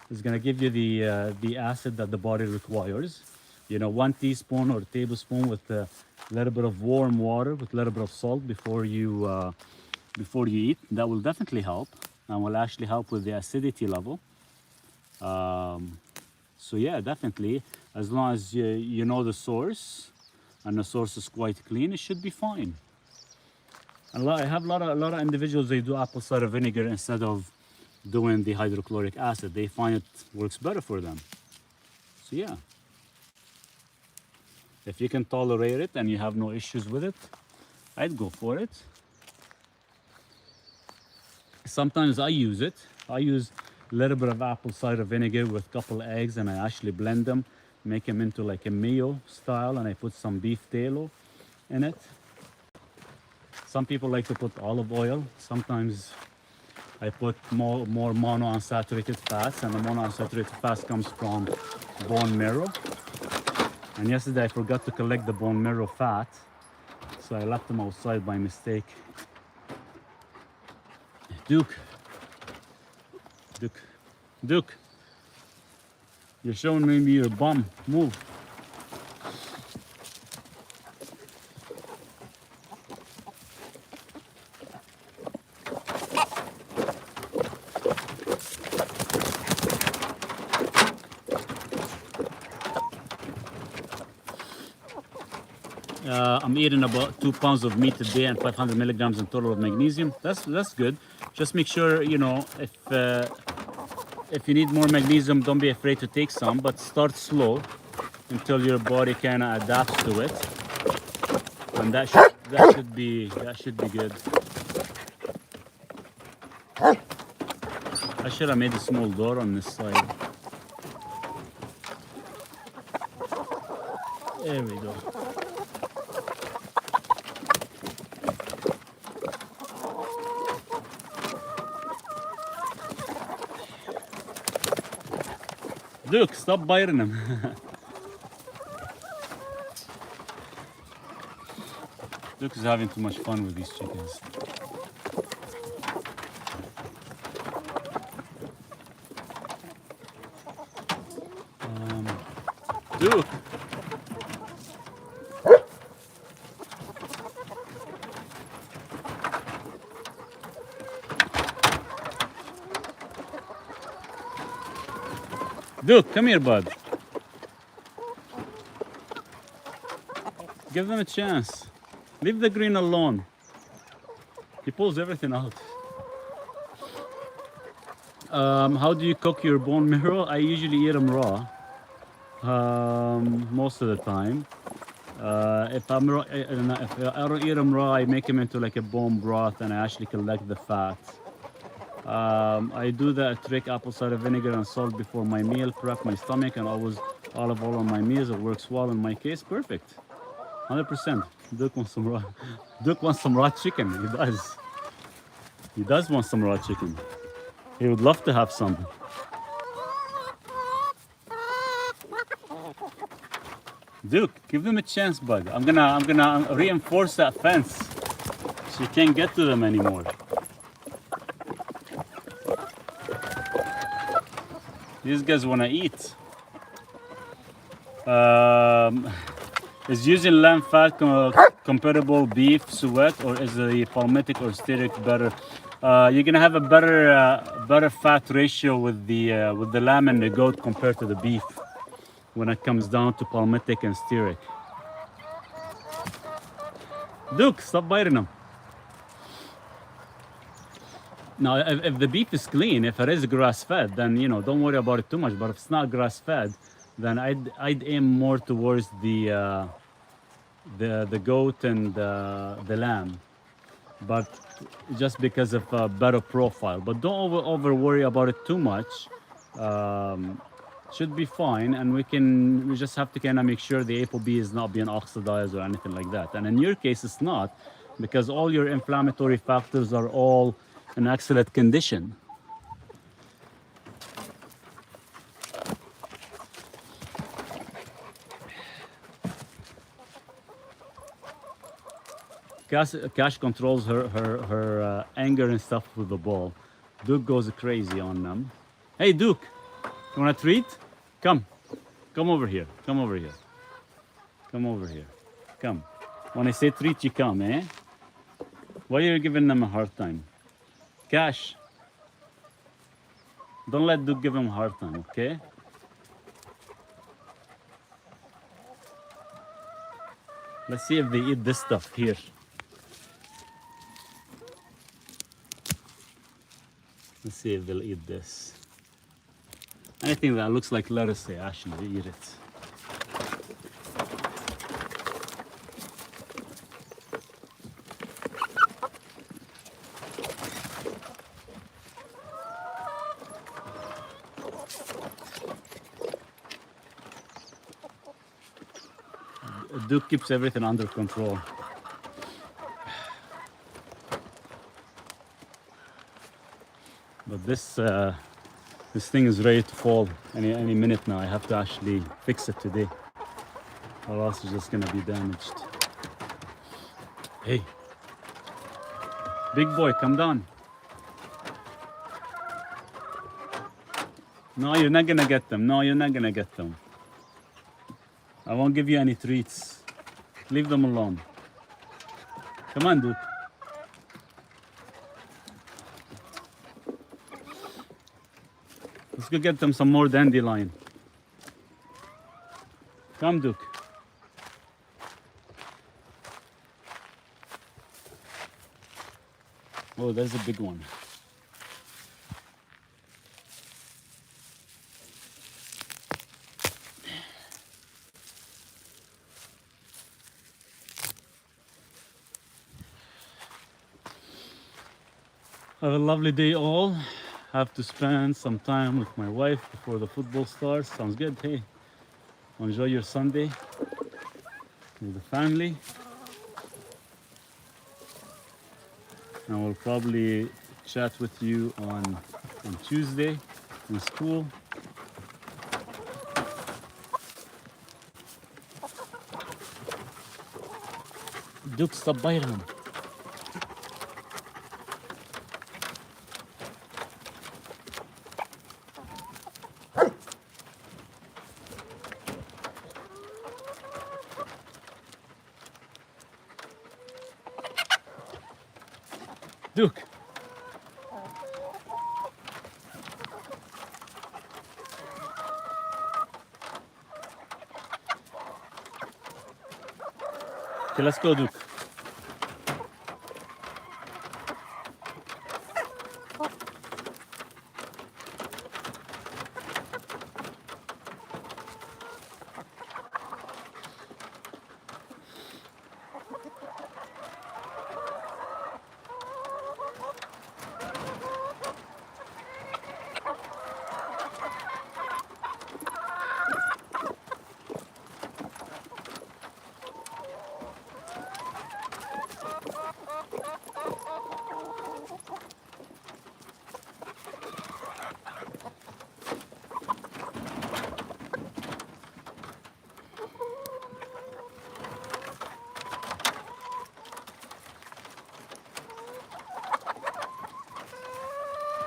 It's going to give you the acid that the body requires. You know, 1 teaspoon or tablespoon with a little bit of warm water with a little bit of salt before you eat. That will definitely help, and will actually help with the acidity level. So yeah, definitely, as long as you know the source, and the source is quite clean, it should be fine. And I have a lot of individuals, they do apple cider vinegar instead of doing the hydrochloric acid. They find it works better for them. So yeah, if you can tolerate it and you have no issues with it, I'd go for it. Sometimes I use it. I use a little bit of apple cider vinegar with a couple of eggs, and I actually blend them, make them into like a mayo style, and I put some beef tallow in it. Some people like to put olive oil. Sometimes I put more monounsaturated fats, and the monounsaturated fats comes from bone marrow. And yesterday I forgot to collect the bone marrow fat, so I left them outside by mistake. Duke, you're showing me your bum. Move. I'm eating about 2 pounds of meat a day and 500 milligrams in total of magnesium. That's good. Just make sure, you know, if you need more magnesium, don't be afraid to take some, but start slow until your body kind of adapts to it, and that should be good. I should have made a small door on this side. There we go. Duke, stop biting him. Duke is having too much fun with these chickens. Duke! Duke, come here, bud. Give them a chance. Leave the green alone. He pulls everything out. How do you cook your bone marrow? I usually eat them raw. Most of the time. If I don't eat them raw, I make them into like a bone broth, and I actually collect the fat. I do the trick apple cider vinegar and salt before my meal, prep my stomach, and always olive oil on my meals. It works well in my case. Perfect. 100%. Duke wants some raw. Duke wants some raw chicken. He does. He does want some raw chicken. He would love to have some. Duke, give them a chance, bud. I'm gonna reinforce that fence. So you can't get to them anymore. These guys wanna eat. Is using lamb fat comparable beef suet, or is the palmitic or stearic better? You're gonna have a better fat ratio with the lamb and the goat compared to the beef when it comes down to palmitic and stearic. Duke, stop biting them. Now, if the beef is clean, if it is grass-fed, then don't worry about it too much. But if it's not grass-fed, then I'd aim more towards the goat and the lamb, but just because of a better profile. But don't over worry about it too much. Should be fine, and we just have to kind of make sure the ApoB is not being oxidized or anything like that. And in your case, it's not, because all your inflammatory factors are all in excellent condition. Cash controls her anger and stuff with the ball. Duke goes crazy on them. Hey Duke, you want a treat? Come over here. Come over here. Come over here. Come. When I say treat, you come, eh? Why are you giving them a hard time? Cash. Don't let Duke give him a hard time, okay? Let's see if they eat this stuff here. Let's see if they'll eat this. Anything that looks like lettuce, they actually eat it. Duke keeps everything under control. But this thing is ready to fall any minute now. I have to actually fix it today, or else it's just gonna be damaged. Hey, big boy, come down. No, you're not gonna get them. No, you're not gonna get them. I won't give you any treats. Leave them alone. Come on, Duke. Let's go get them some more dandelion. Come, Duke. Oh, there's a big one. Have a lovely day all. Have to spend some time with my wife before the football starts. Sounds good. Hey, enjoy your Sunday with the family. And we'll probably chat with you on Tuesday in school. Duke, stop biting him. Duke. Okay, let's go, Duke.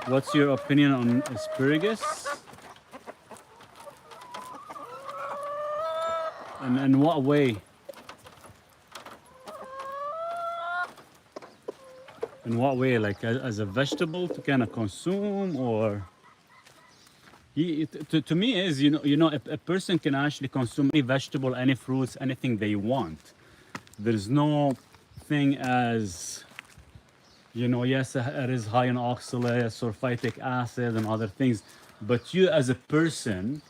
What's your opinion on asparagus? And in what way? In what way? Like as a vegetable to kind of consume, or to me is a person can actually consume any vegetable, any fruits, anything they want. There's no thing as yes, it is high in oxalates or phytic acid and other things, but you as a person,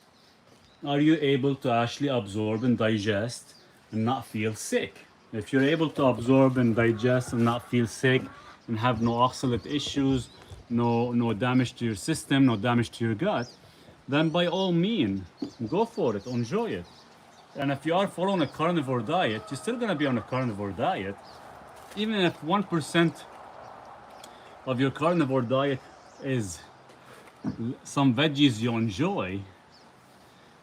are you able to actually absorb and digest and not feel sick? If you're able to absorb and digest and not feel sick and have no oxalate issues, no damage to your system, no damage to your gut, then by all means, go for it, enjoy it. And if you are following a carnivore diet, you're still gonna be on a carnivore diet. Even if 1% of your carnivore diet is some veggies you enjoy,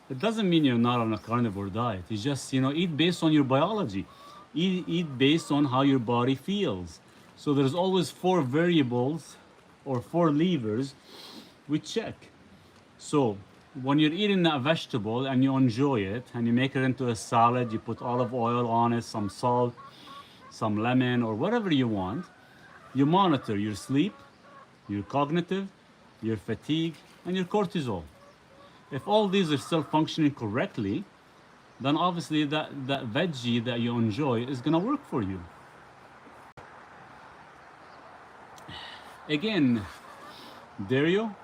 it doesn't mean you're not on a carnivore diet. It's just, eat based on your biology. Eat based on how your body feels. So there's always 4 variables or 4 levers we check. So when you're eating a vegetable and you enjoy it and you make it into a salad, you put olive oil on it, some salt, some lemon, or whatever you want, you monitor your sleep, your cognitive, your fatigue, and your cortisol. If all these are still functioning correctly, then obviously that veggie that you enjoy is gonna work for you. Again, Dario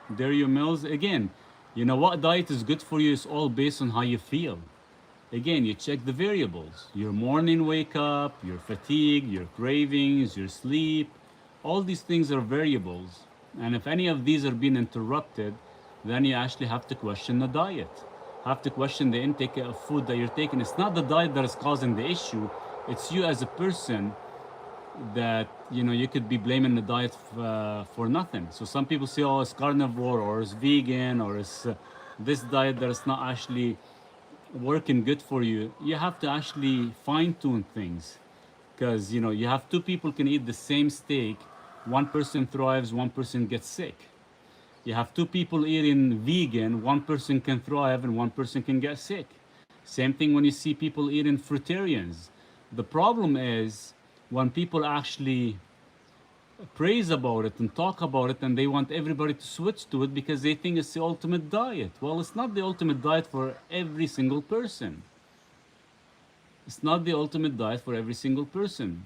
Mills, again, what diet is good for you is all based on how you feel. Again, you check the variables, your morning wake up, your fatigue, your cravings, your sleep, all these things are variables. And if any of these are being interrupted, then you actually have to question the diet. Have to question the intake of food that you're taking. It's not the diet that is causing the issue, it's you as a person that you could be blaming the diet for nothing. So some people say, oh, it's carnivore or it's vegan or it's this diet that is not actually working good for you. You have to actually fine-tune things, because you have 2 people can eat the same steak, one person thrives, one person gets sick. You have 2 people eating vegan, one person can thrive and one person can get sick. Same thing when you see people eating fruitarians. The problem is when people actually praise about it and talk about it and they want everybody to switch to it because they think it's the ultimate diet. Well, it's not the ultimate diet for every single person. It's not the ultimate diet for every single person.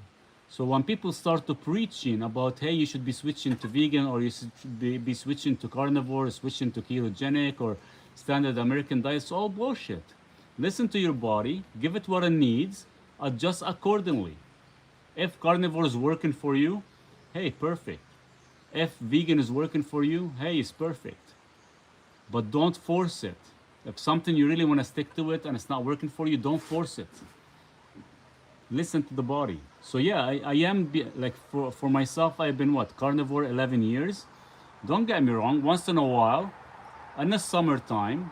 So when people start to preaching about, hey, you should be switching to vegan, or you should be switching to carnivore, or switching to ketogenic or standard American diet, it's all bullshit. Listen to your body, give it what it needs, adjust accordingly. If carnivore is working for you, hey, perfect. If vegan is working for you, hey, it's perfect. But don't force it. If something you really want to stick to it and it's not working for you, don't force it. Listen to the body. So yeah, I am like for myself, I've been carnivore 11 years. Don't get me wrong, once in a while, in the summertime,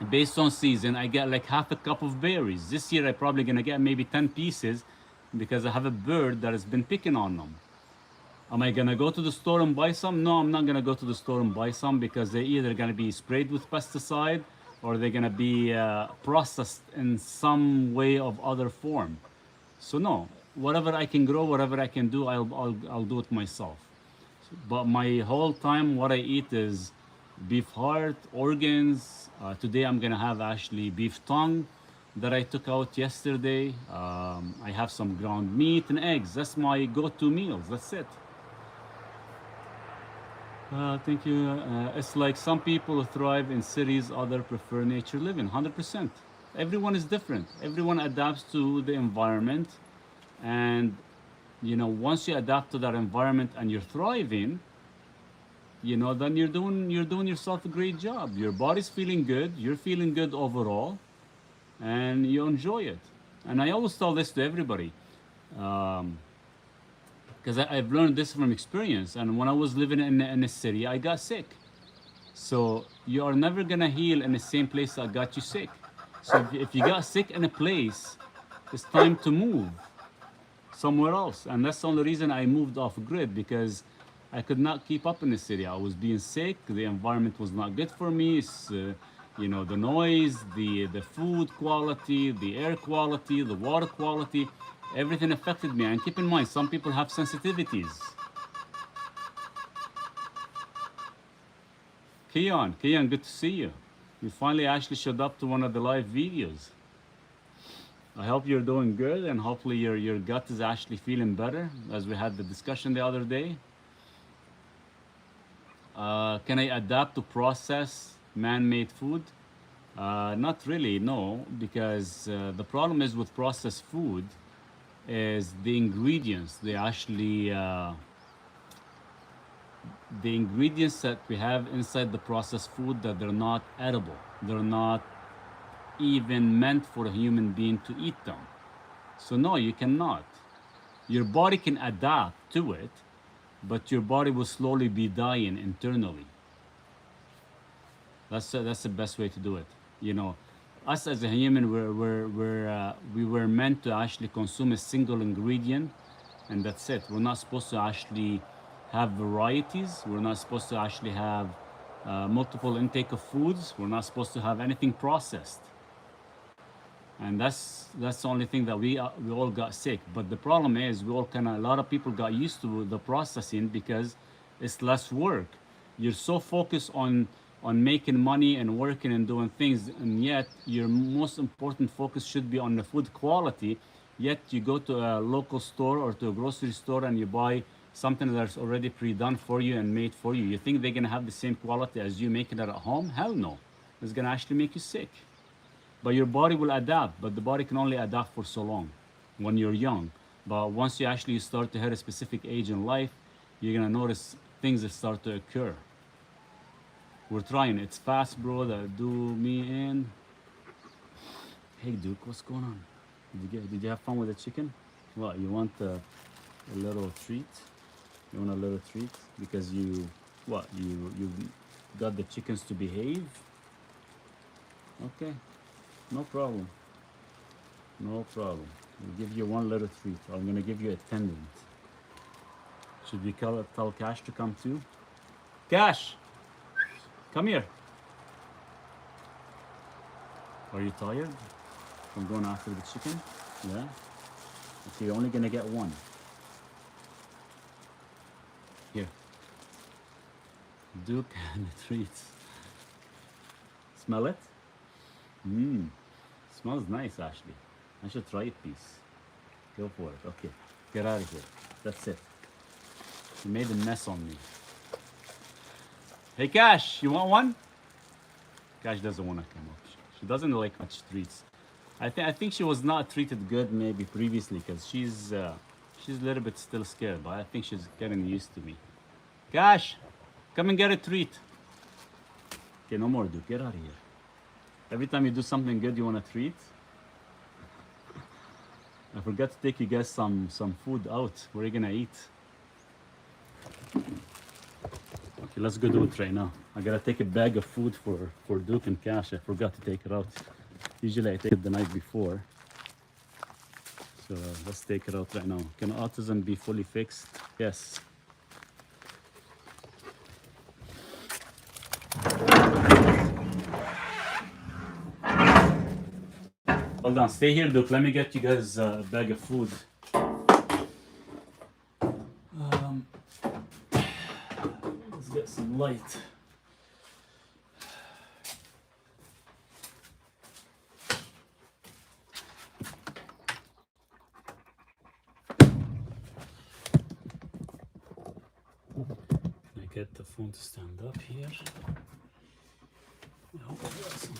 based on season, I get like half a cup of berries. This year I'm probably gonna get maybe 10 pieces because I have a bird that has been picking on them. Am I gonna go to the store and buy some? No, I'm not gonna go to the store and buy some, because they're either gonna be sprayed with pesticide or they're gonna be processed in some way of other form. So no, whatever I can grow, whatever I can do, I'll do it myself. But my whole time, what I eat is beef heart, organs. Today I'm gonna have actually beef tongue that I took out yesterday. I have some ground meat and eggs. That's my go-to meals. That's it. Thank you. It's like some people thrive in cities, others prefer nature living. 100%. Everyone is different. Everyone adapts to the environment, and once you adapt to that environment and you're thriving, then you're doing yourself a great job. Your body's feeling good. You're feeling good overall, and you enjoy it. And I always tell this to everybody. Because I've learned this from experience. And when I was living in a city, I got sick. So you are never gonna heal in the same place that got you sick. So if you got sick in a place, it's time to move somewhere else. And that's the only reason I moved off grid, because I could not keep up in the city. I was being sick. The environment was not good for me. You know, the noise, the food quality, the air quality, the water quality, everything affected me. And keep in mind, some people have sensitivities. Keon, good to see you. You finally actually showed up to one of the live videos. I hope you're doing good, and hopefully your gut is actually feeling better, as we had the discussion the other day. Can I adapt to process man-made food? Not really, no, because the problem is with processed food is the ingredients. The ingredients that we have inside the processed food, that they're not edible. They're not even meant for a human being to eat them. So no, you cannot. Your body can adapt to it, but your body will slowly be dying internally. That's the best way to do it. You know, us as a human, we were meant to actually consume a single ingredient, and that's it. We're not supposed to actually have varieties. We're not supposed to actually have multiple intake of foods. We're not supposed to have anything processed. And that's the only thing that we all got sick. But the problem is, a lot of people got used to the processing because it's less work. You're so focused on making money and working and doing things, and yet your most important focus should be on the food quality. Yet you go to a local store or to a grocery store and you buy something that's already pre-done for you and made for you. You think they're gonna have the same quality as you making it at home? Hell no. It's gonna actually make you sick. But your body will adapt, but the body can only adapt for so long when you're young. But once you actually start to hit a specific age in life, you're gonna notice things that start to occur. We're trying. It's fast, bro. That do me in. Hey, Duke, what's going on? Did you have fun with the chicken? What, you want a little treat? You want a little treat because you got the chickens to behave? Okay. No problem. No problem. We'll give you one little treat. I'm gonna give you a tendon. Should we tell Cash to come too? Cash! Come here. Are you tired from going after the chicken? Yeah? Okay, you're only gonna get one. Here. Duke and the treats. Smell it? Mmm. Smells nice, actually. I should try it, please. Go for it. Okay. Get out of here. That's it. You made a mess on me. Hey, Cash, you want one? Cash doesn't want to come up. She doesn't like much treats. I think she was not treated good maybe previously because she's a little bit still scared, but I think she's getting used to me. Cash, come and get a treat. Okay, no more, dude. Get out of here. Every time you do something good, you want a treat. I forgot to take you guys some food out. What are you gonna eat? Okay, let's go do it right now. I gotta take a bag of food for Duke and Cash. I forgot to take it out. Usually I take it the night before. So let's take it out right now. Can autism be fully fixed? Yes. Hold on, stay here, Duke. Let me get you guys a bag of food. Let's get some light. Can I get the phone to stand up here? I hope I got some.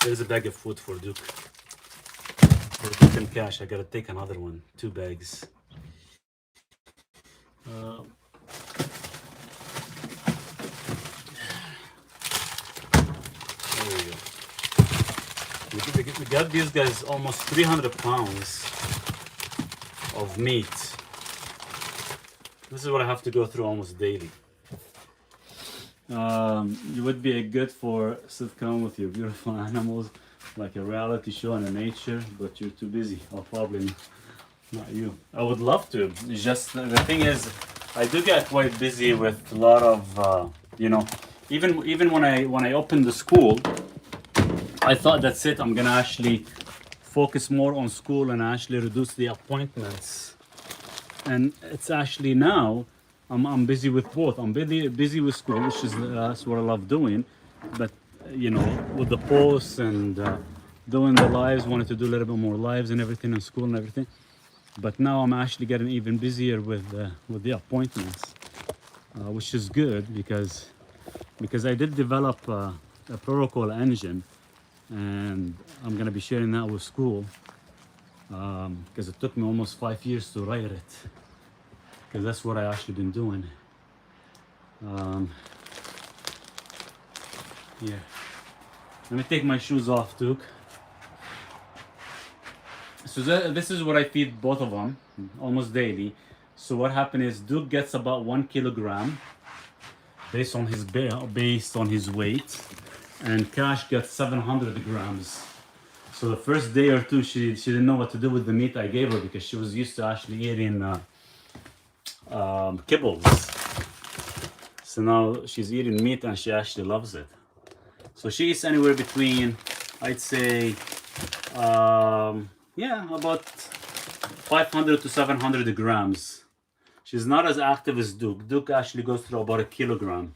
There's a bag of food for Duke. For Duke and Cash, I gotta take another one. 2 bags. There we go. We got these guys almost 300 pounds of meat. This is what I have to go through almost daily. You would be a good for sitcom with your beautiful animals. like a reality show in nature, but you're too busy. Or probably not you. I would love to. It's just the thing is, I do get quite busy with a lot of, you know, even when I opened the school, I thought that's it. I'm gonna actually focus more on school and actually reduce the appointments. And it's actually now I'm busy with both. I'm busy with school, which is that's what I love doing. But you know, with the posts and doing the lives, wanted to do a little bit more lives and everything in school and everything. But now I'm actually getting even busier with the appointments, which is good because I did develop a protocol engine, and I'm gonna be sharing that with school because it took me almost 5 years to write it, because that's what I actually been doing. Yeah. Let me take my shoes off, Duke. So this is what I feed both of them almost daily. So what happened is Duke gets about 1 kilogram based on his weight, and Cash gets 700 grams. So the first day or two, she didn't know what to do with the meat I gave her because she was used to actually eating kibbles. So now she's eating meat and she actually loves it. So she eats anywhere between, I'd say, yeah, about 500 to 700 grams. She's not as active as Duke. Duke actually goes through about a kilogram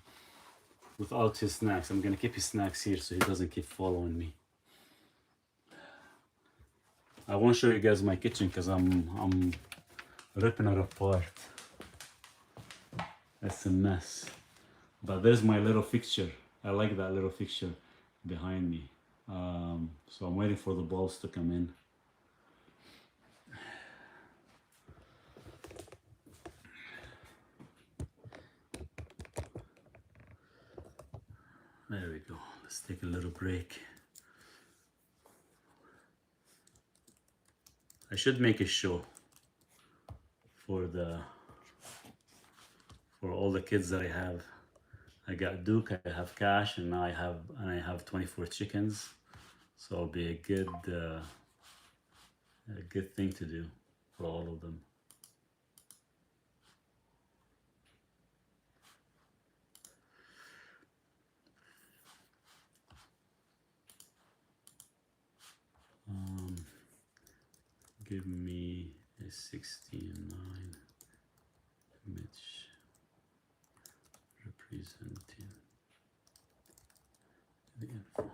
without his snacks. I'm gonna keep his snacks here so he doesn't keep following me. I won't show you guys my kitchen because I'm ripping it apart. That's a mess. But there's my little fixture. I like that little fixture behind me. So I'm waiting for the balls to come in. There we go. Let's take a little break. I should make a show for all the kids that I have. I got Duke, I have Cash, and now I have 24 chickens. So it'll be a good thing to do for all of them. Give me a 69 Mitch representing the info.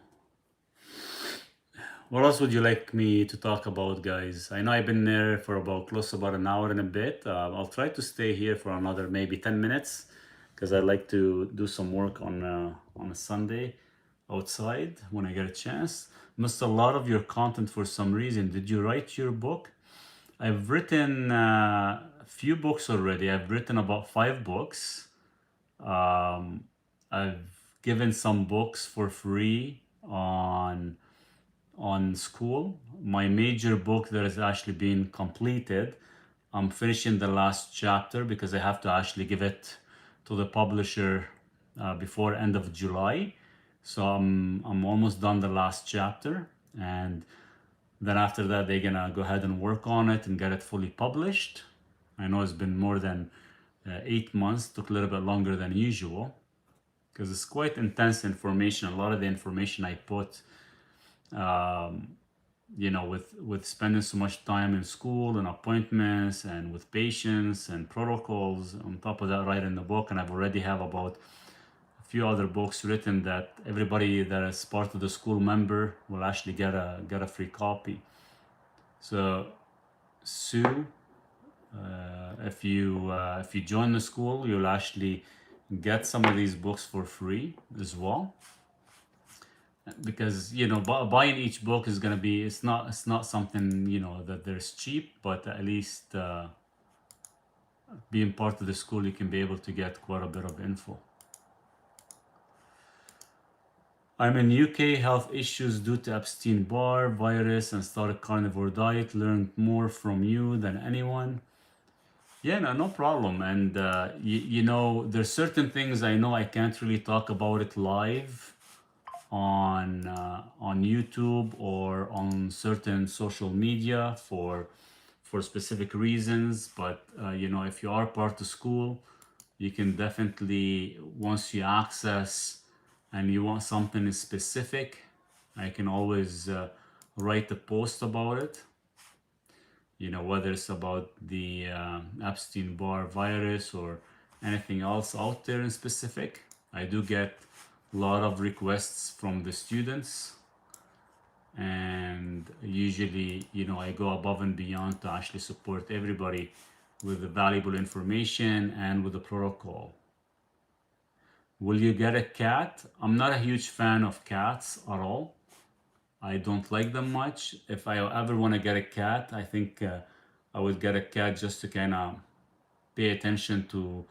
What else would you like me to talk about, guys? I know I've been there for close to about an hour and a bit. I'll try to stay here for another maybe 10 minutes because I like to do some work on a Sunday outside when I get a chance. Missed a lot of your content for some reason. Did you write your book? I've written a few books already. I've written about 5 books. I've given some books for free on school. My major book that is actually being completed, I'm finishing the last chapter because I have to actually give it to the publisher before end of July. So I'm almost done the last chapter, and then after that they're gonna go ahead and work on it and get it fully published. I know it's been more than 8 months, took a little bit longer than usual because it's quite intense information. A lot of the information I put, you know, with spending so much time in school and appointments and with patients and protocols, on top of that, writing the book. And I've already have about a few other books written that everybody that is part of the school member will actually get a free copy. So Sue, if you join the school, you'll actually get some of these books for free as well, because you know buying each book is gonna be, it's not something, you know, that there's cheap, but at least being part of the school you can be able to get quite a bit of info. I'm in UK, health issues due to Epstein-Barr virus and started carnivore diet, learned more from you than anyone. Yeah, no problem. And you know, there's certain things I know I can't really talk about it live on YouTube or on certain social media for specific reasons. But you know, if you are part of school, you can definitely, once you access and you want something specific, I can always write a post about it. You know, whether it's about the Epstein-Barr virus or anything else out there in specific. I do get a lot of requests from the students, and usually, you know, I go above and beyond to actually support everybody with the valuable information and with the protocol. Will you get a cat? I'm not a huge fan of cats at all. I don't like them much. If I ever want to get a cat, I think I would get a cat just to kind of pay attention to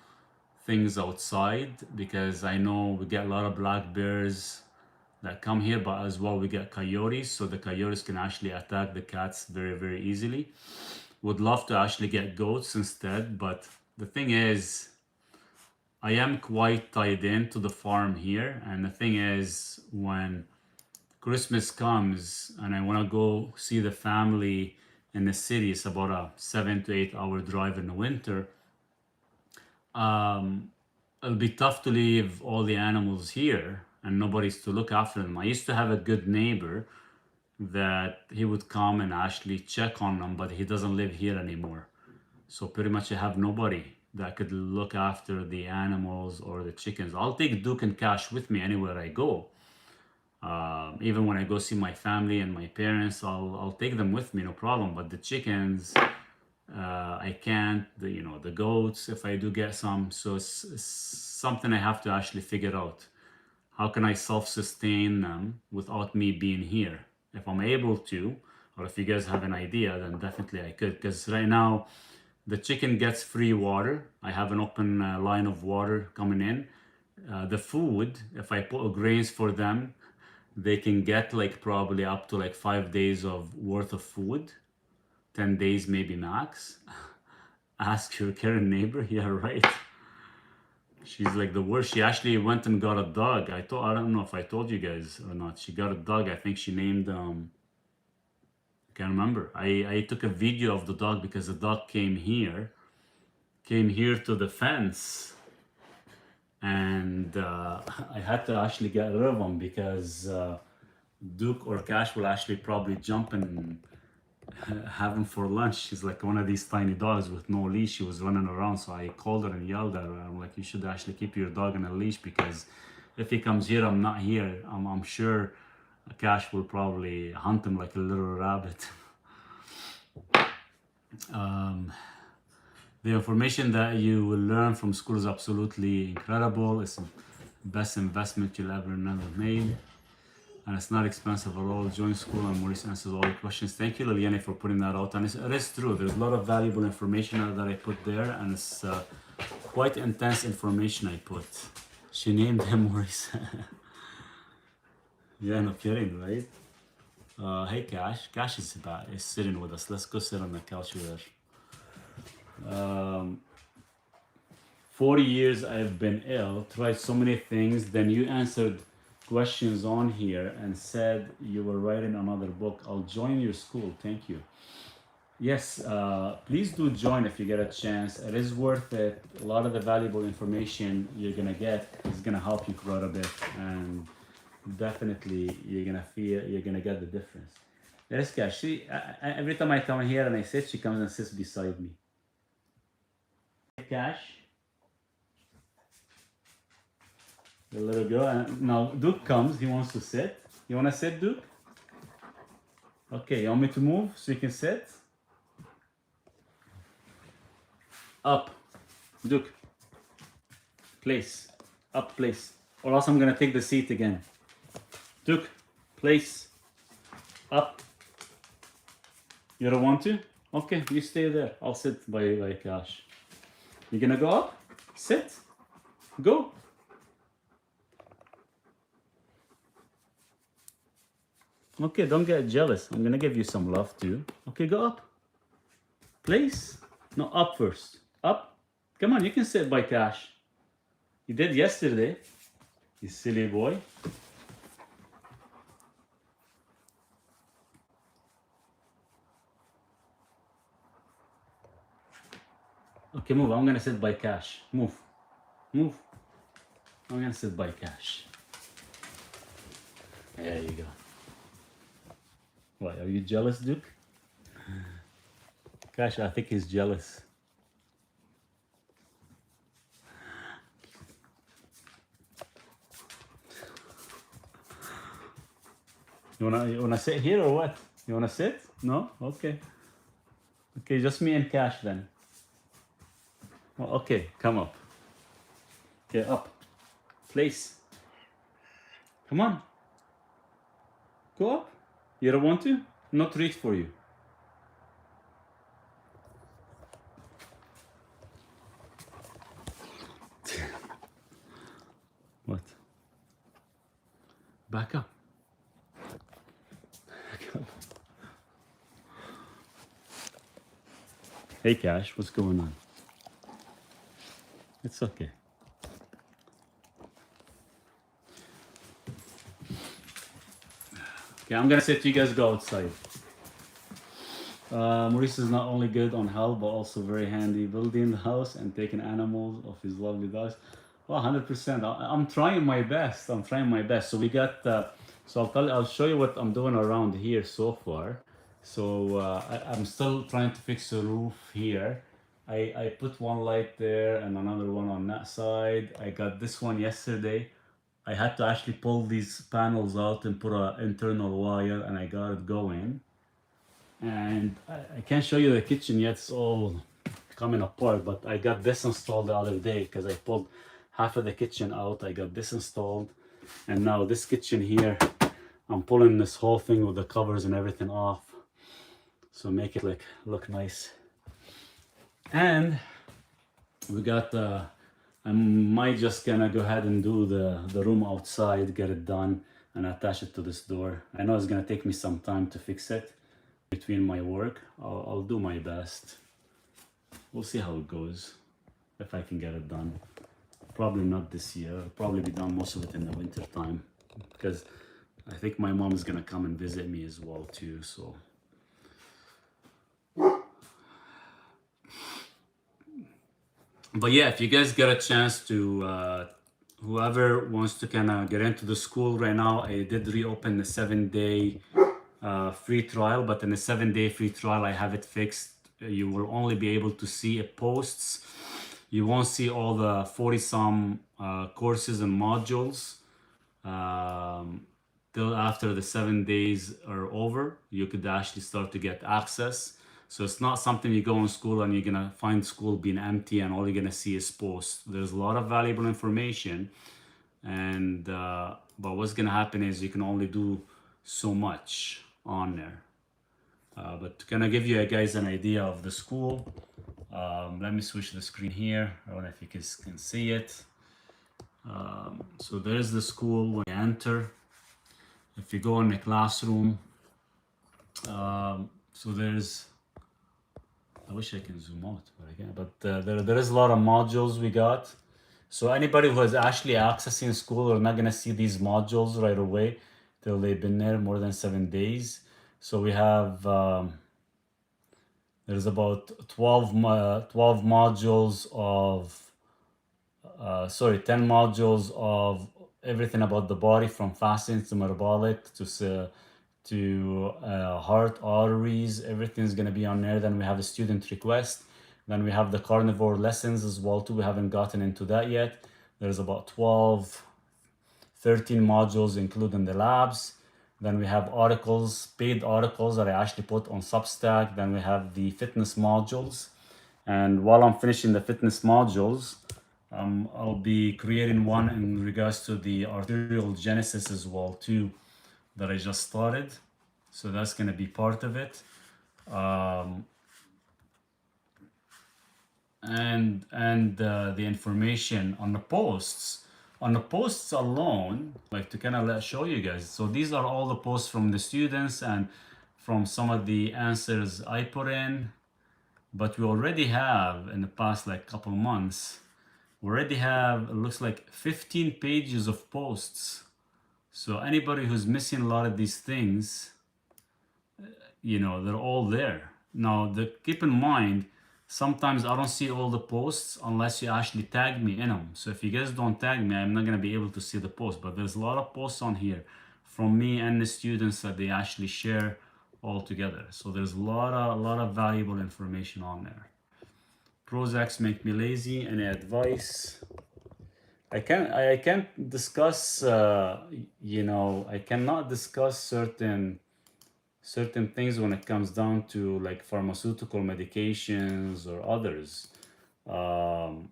things outside, because I know we get a lot of black bears that come here, but as well we get coyotes, so the coyotes can actually attack the cats very, very easily. Would love to actually get goats instead, but the thing is, I am quite tied into the farm here, and the thing is, when Christmas comes and I want to go see the family in the city, it's about a 7 to 8 hour drive in the winter. It'll be tough to leave all the animals here and nobody's to look after them. I used to have a good neighbor that he would come and actually check on them, but he doesn't live here anymore. So pretty much I have nobody that could look after the animals or the chickens. I'll take Duke and Cash with me anywhere I go. Even when I go see my family and my parents, I'll take them with me, no problem. But the chickens, I can't. You know, the goats, if I do get some. So it's something I have to actually figure out. How can I self-sustain them without me being here? If I'm able to, or if you guys have an idea, then definitely I could. Because right now, the chicken gets free water. I have an open line of water coming in. The food, if I put grains for them, they can get like probably up to like 5 days of worth of food, 10 days maybe max. Ask your current neighbor. Yeah, right. She's like the worst. She actually went and got a dog. I don't know if I told you guys or not. She got a dog. I think she named I can't remember. I took a video of the dog because the dog came here to the fence, and I had to actually get rid of him because Duke or Cash will actually probably jump and have him for lunch. She's like one of these tiny dogs with no leash. She was running around, so I called her and yelled at her. I'm like, you should actually keep your dog on a leash, because if he comes here, I'm not here. I'm sure Cash will probably hunt him like a little rabbit. The information that you will learn from school is absolutely incredible. It's the best investment you'll ever made. And it's not expensive at all. Join school and Maurice answers all your questions. Thank you, Liliane, for putting that out. And it is true. There's a lot of valuable information that I put there, and it's quite intense information I put. She named him Maurice. Yeah, no kidding, right? Hey, Cash. Cash is sitting with us. Let's go sit on the couch with her. 40 years I've been ill, tried so many things. Then you answered questions on here and said you were writing another book. I'll join your school. Thank you. Yes, please do join if you get a chance. It is worth it. A lot of the valuable information you're gonna get is gonna help you quite a bit, and definitely you're gonna get the difference. Yes, Cash. She every time I come here and I sit, she comes and sits beside me. Cash. The little girl. And now Duke comes. He wants to sit. You want to sit, Duke? Okay. You want me to move so you can sit? Up. Duke. Place. Up, place. Or else I'm going to take the seat again. Duke. Place. Up. You don't want to? Okay. You stay there. I'll sit by Cash. You gonna go up? Sit. Go. Okay, don't get jealous. I'm gonna give you some love too. Okay, go up. Place. No, up first. Up. Come on, you can sit by Cash. You did yesterday. You silly boy. Okay, move. I'm gonna sit by Cash. Move. Move. I'm gonna sit by Cash. There you go. Why, are you jealous, Duke? Cash, I think he's jealous. You wanna sit here or what? You wanna sit? No? Okay. Okay, just me and Cash then. Well, okay, come up. Okay, up. Place. Come on. Go up. You don't want to? Not reach for you. What? Back up. Back up. Hey Cash, what's going on? It's okay. Okay, I'm gonna say you guys go outside. Maurice is not only good on health, but also very handy building the house and taking animals of his lovely dogs. Well, 100%. I'm trying my best. I'm trying my best. So we got. So I'll show you what I'm doing around here so far. So I'm still trying to fix the roof here. I put one light there and another one on that side. I got this one yesterday. I had to actually pull these panels out and put an internal wire, and I got it going. And I can't show you the kitchen yet, it's all coming apart, but I got this installed the other day because I pulled half of the kitchen out. I got this installed, and now this kitchen here, I'm pulling this whole thing with the covers and everything off, so make it like look nice. And we got I might just gonna go ahead and do the room outside, get it done and attach it to this door. I know it's gonna take me some time to fix it between my work. I'll do my best. We'll see how it goes, if I can get it done. Probably not this year. I'll probably be done most of it in the winter time, because I think my mom is gonna come and visit me as well too, so. But yeah, if you guys get a chance to, whoever wants to kind of get into the school right now, I did reopen the 7-day free trial, but in the 7-day free trial, I have it fixed. You will only be able to see posts. You won't see all the 40-some courses and modules till after the 7 days are over. You could actually start to get access. So it's not something you go in school and you're gonna find school being empty and all you're gonna see is posts. There's a lot of valuable information, and but what's gonna happen is you can only do so much on there. But to kind of give you guys an idea of the school, let me switch the screen here. I don't know if you guys can see it. So there's the school when you enter. If you go in the classroom, so there's, I wish I can zoom out, but I can't. But there is a lot of modules we got. So anybody who is actually accessing school are not gonna see these modules right away till they've been there more than 7 days. So we have, there's about 12 modules of, 10 modules of everything about the body, from fasting to metabolic to heart, arteries. Everything's going to be on there. Then we have a student request. Then we have the carnivore lessons as well too. We haven't gotten into that yet. There's about 13 modules including the labs. Then we have articles, paid articles that I actually put on Substack. Then we have the fitness modules. And while I'm finishing the fitness modules, I'll be creating one in regards to the arterial genesis as well too, that I just started. So that's going to be part of it. And the information on the posts. On the posts alone, like to kind of show you guys. So these are all the posts from the students and from some of the answers I put in. But we already have, in the past like couple months, we already have, it looks like 15 pages of posts. So anybody who's missing a lot of these things, you know, they're all there. Now, keep in mind, sometimes I don't see all the posts unless you actually tag me in them. So if you guys don't tag me, I'm not gonna be able to see the post. But there's a lot of posts on here from me and the students that they actually share all together. So there's a lot of valuable information on there. Prozacs make me lazy. Any advice? I can't discuss I cannot discuss certain things when it comes down to like pharmaceutical medications or others. Um,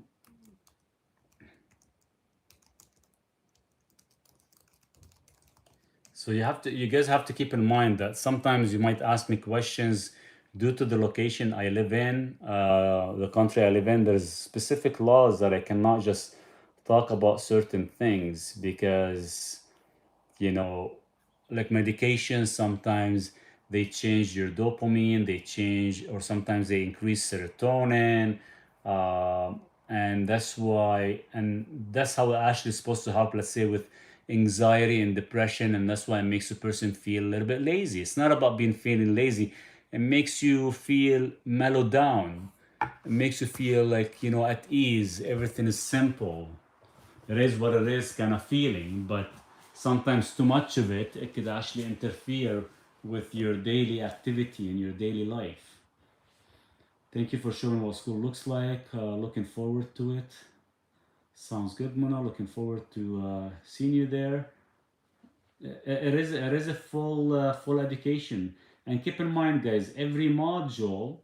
so you guys have to keep in mind that sometimes you might ask me questions due to the location I live in, the country I live in. There's specific laws that I cannot just talk about certain things because you know, like medications, sometimes they change your dopamine, they change, or sometimes they increase serotonin. And that's how it actually supposed to help, let's say, with anxiety and depression. And that's why it makes a person feel a little bit lazy. It's not about being feeling lazy, it makes you feel mellowed down. It makes you feel like, at ease. Everything is simple. It is what it is kind of feeling, but sometimes too much of it could actually interfere with your daily activity and your daily life. Thank you for showing what school looks like. Looking forward to it. Sounds good, Mona. Looking forward to seeing you there. It is a full education, and keep in mind, guys, every module.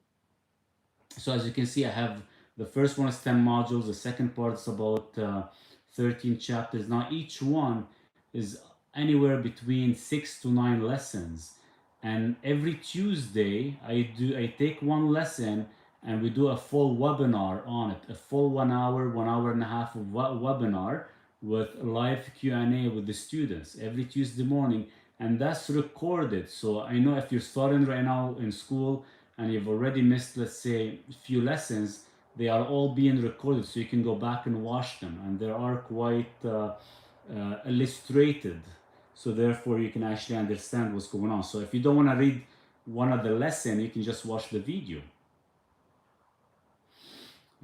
So as you can see, I have the first one is 10 modules. The second part is about 13 chapters. Now each one is anywhere between 6 to 9 lessons. And every Tuesday, I take one lesson and we do a full webinar on it, a full 1 hour, 1 hour and a half of webinar with live Q&A with the students every Tuesday morning, and that's recorded. So I know if you're starting right now in school and you've already missed, let's say, a few lessons, they are all being recorded, so you can go back and watch them, and they are quite illustrated, so therefore you can actually understand what's going on. So if you don't want to read one of the lesson, you can just watch the video.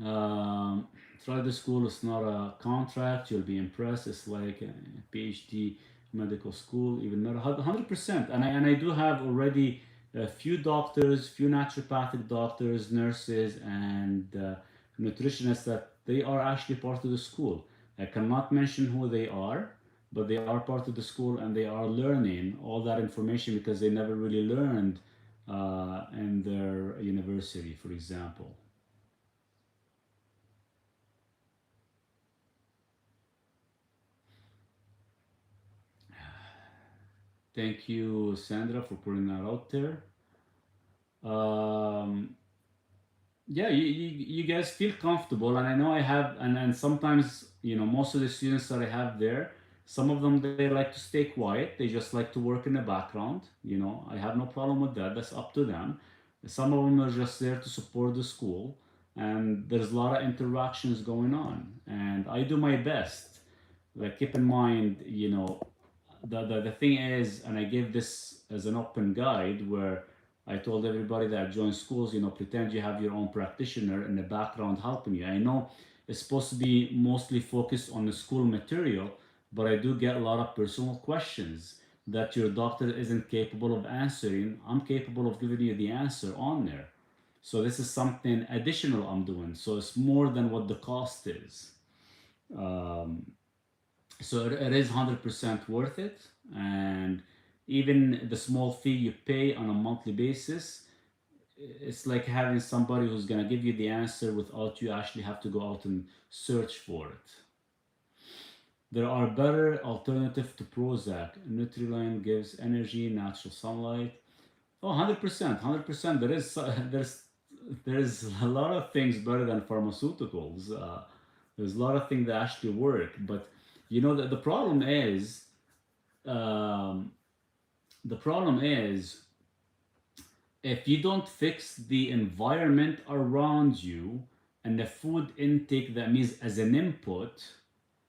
um, Try the school. It's not a contract, you'll be impressed. It's like a PhD medical school, even not 100%. And I do have already a few doctors, few naturopathic doctors, nurses, and nutritionists that they are actually part of the school. I cannot mention who they are, but they are part of the school and they are learning all that information because they never really learned in their university, for example. Thank you, Sandra, for putting that out there. Um, yeah, you guys feel comfortable, and I know I have, and sometimes, most of the students that I have there, some of them, they like to stay quiet. They just like to work in the background. I have no problem with that. That's up to them. Some of them are just there to support the school, and there's a lot of interactions going on, and I do my best. Like, keep in mind, the thing is, and I gave this as an open guide where I told everybody that joins schools, pretend you have your own practitioner in the background helping you. I know it's supposed to be mostly focused on the school material, but I do get a lot of personal questions that your doctor isn't capable of answering. I'm capable of giving you the answer on there. So this is something additional I'm doing. So it's more than what the cost is. Um, so it is 100% worth it, and even the small fee you pay on a monthly basis, it's like having somebody who's going to give you the answer without you actually have to go out and search for it. There are better alternative to Prozac. Nutrilite gives energy, natural sunlight. Oh, 100%, 100%. There's a lot of things better than pharmaceuticals. There's a lot of things that actually work, but the problem is, um, the problem is if you don't fix the environment around you and the food intake that means as an input,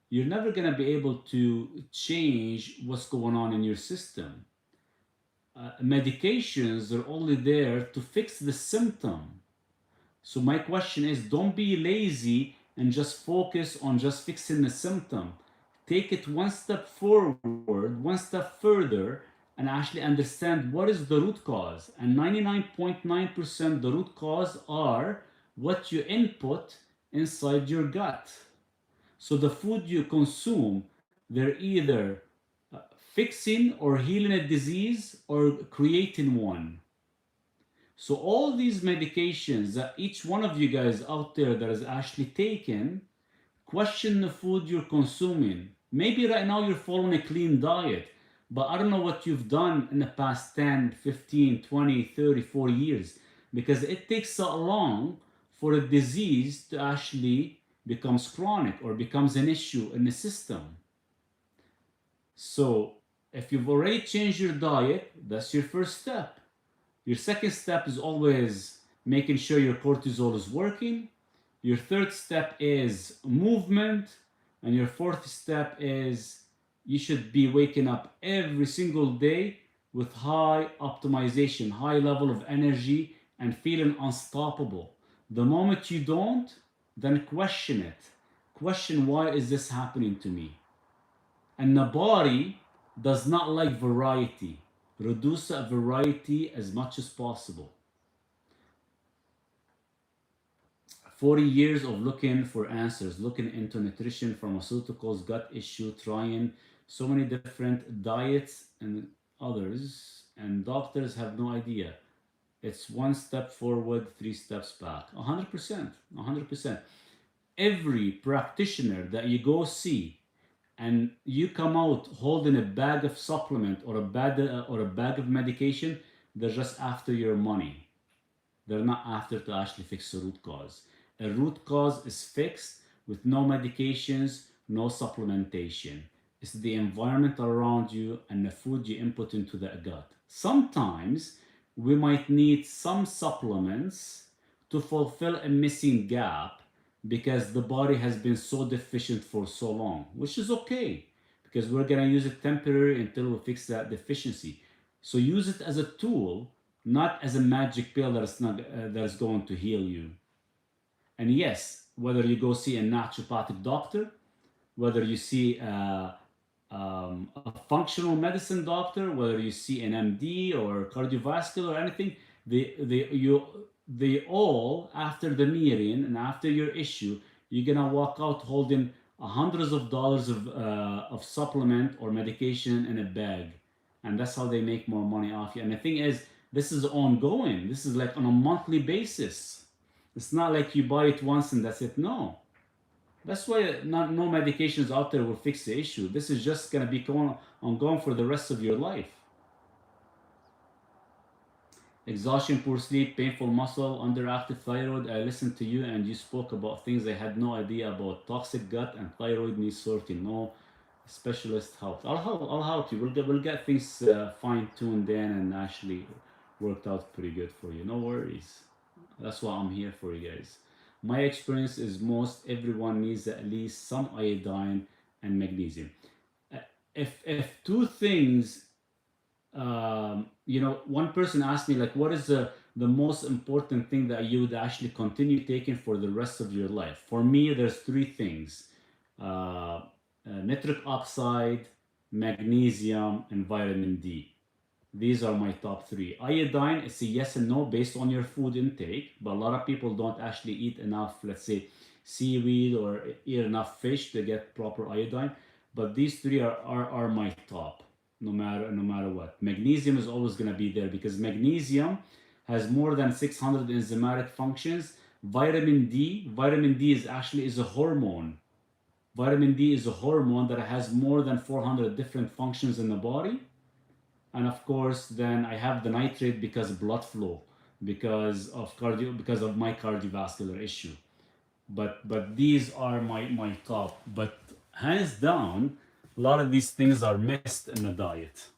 you're never going to be able to change what's going on in your system. Medications are only there to fix the symptom. So my question is, don't be lazy and just focus on just fixing the symptom. Take it one step forward, one step further, and actually understand what is the root cause. And 99.9% the root cause are what you input inside your gut. So the food you consume, they're either fixing or healing a disease or creating one. So all these medications that each one of you guys out there that is actually taken, question the food you're consuming. Maybe right now you're following a clean diet, but I don't know what you've done in the past 10, 15, 20, 30, 40 years, because it takes so long for a disease to actually becomes chronic or becomes an issue in the system. So if you've already changed your diet, that's your first step. Your second step is always making sure your cortisol is working. Your third step is movement. And your fourth step is you should be waking up every single day with high optimization, high level of energy, and feeling unstoppable. The moment you don't, then question it. Question, why is this happening to me? And the body does not like variety. Reduce that variety as much as possible. 40 years of looking for answers, looking into nutrition, pharmaceuticals, gut issue, trying so many different diets and others, and doctors have no idea. It's one step forward, three steps back. 100%, 100%. Every practitioner that you go see and you come out holding a bag of supplement or a bag of medication, they're just after your money. They're not after to actually fix the root cause. A root cause is fixed with no medications, no supplementation. It's the environment around you and the food you input into the gut. Sometimes we might need some supplements to fulfill a missing gap because the body has been so deficient for so long, which is okay because we're gonna use it temporarily until we fix that deficiency. So use it as a tool, not as a magic pill that's going to heal you. And yes, whether you go see a naturopathic doctor, whether you see a functional medicine doctor, whether you see an MD or cardiovascular or anything, they all, after the meeting and after your issue, you're gonna walk out holding hundreds of dollars of supplement or medication in a bag, and that's how they make more money off you. And the thing is, this is ongoing. This is like on a monthly basis. It's not like you buy it once and that's it. No. That's why no medications out there will fix the issue. This is just going to be ongoing for the rest of your life. Exhaustion, poor sleep, painful muscle, underactive thyroid. I listened to you and you spoke about things I had no idea about. Toxic gut and thyroid needs sorting. No specialist help. I'll help you. We'll get things fine-tuned in and actually worked out pretty good for you. No worries. That's why I'm here for you guys. My experience is most everyone needs at least some iodine and magnesium. If two things, one person asked me like, what is the most important thing that you would actually continue taking for the rest of your life? For me, there's three things: nitric oxide, magnesium, and vitamin D. These are my top three. Iodine, it's a yes and no based on your food intake, but a lot of people don't actually eat enough, let's say, seaweed or eat enough fish to get proper iodine. But these three are my top, no matter what. Magnesium is always going to be there because magnesium has more than 600 enzymatic functions. Vitamin D is a hormone. Vitamin D is a hormone that has more than 400 different functions in the body. And of course, then I have the nitrate because of blood flow, because of my cardiovascular issue. But these are my top. But hands down, a lot of these things are missed in the diet.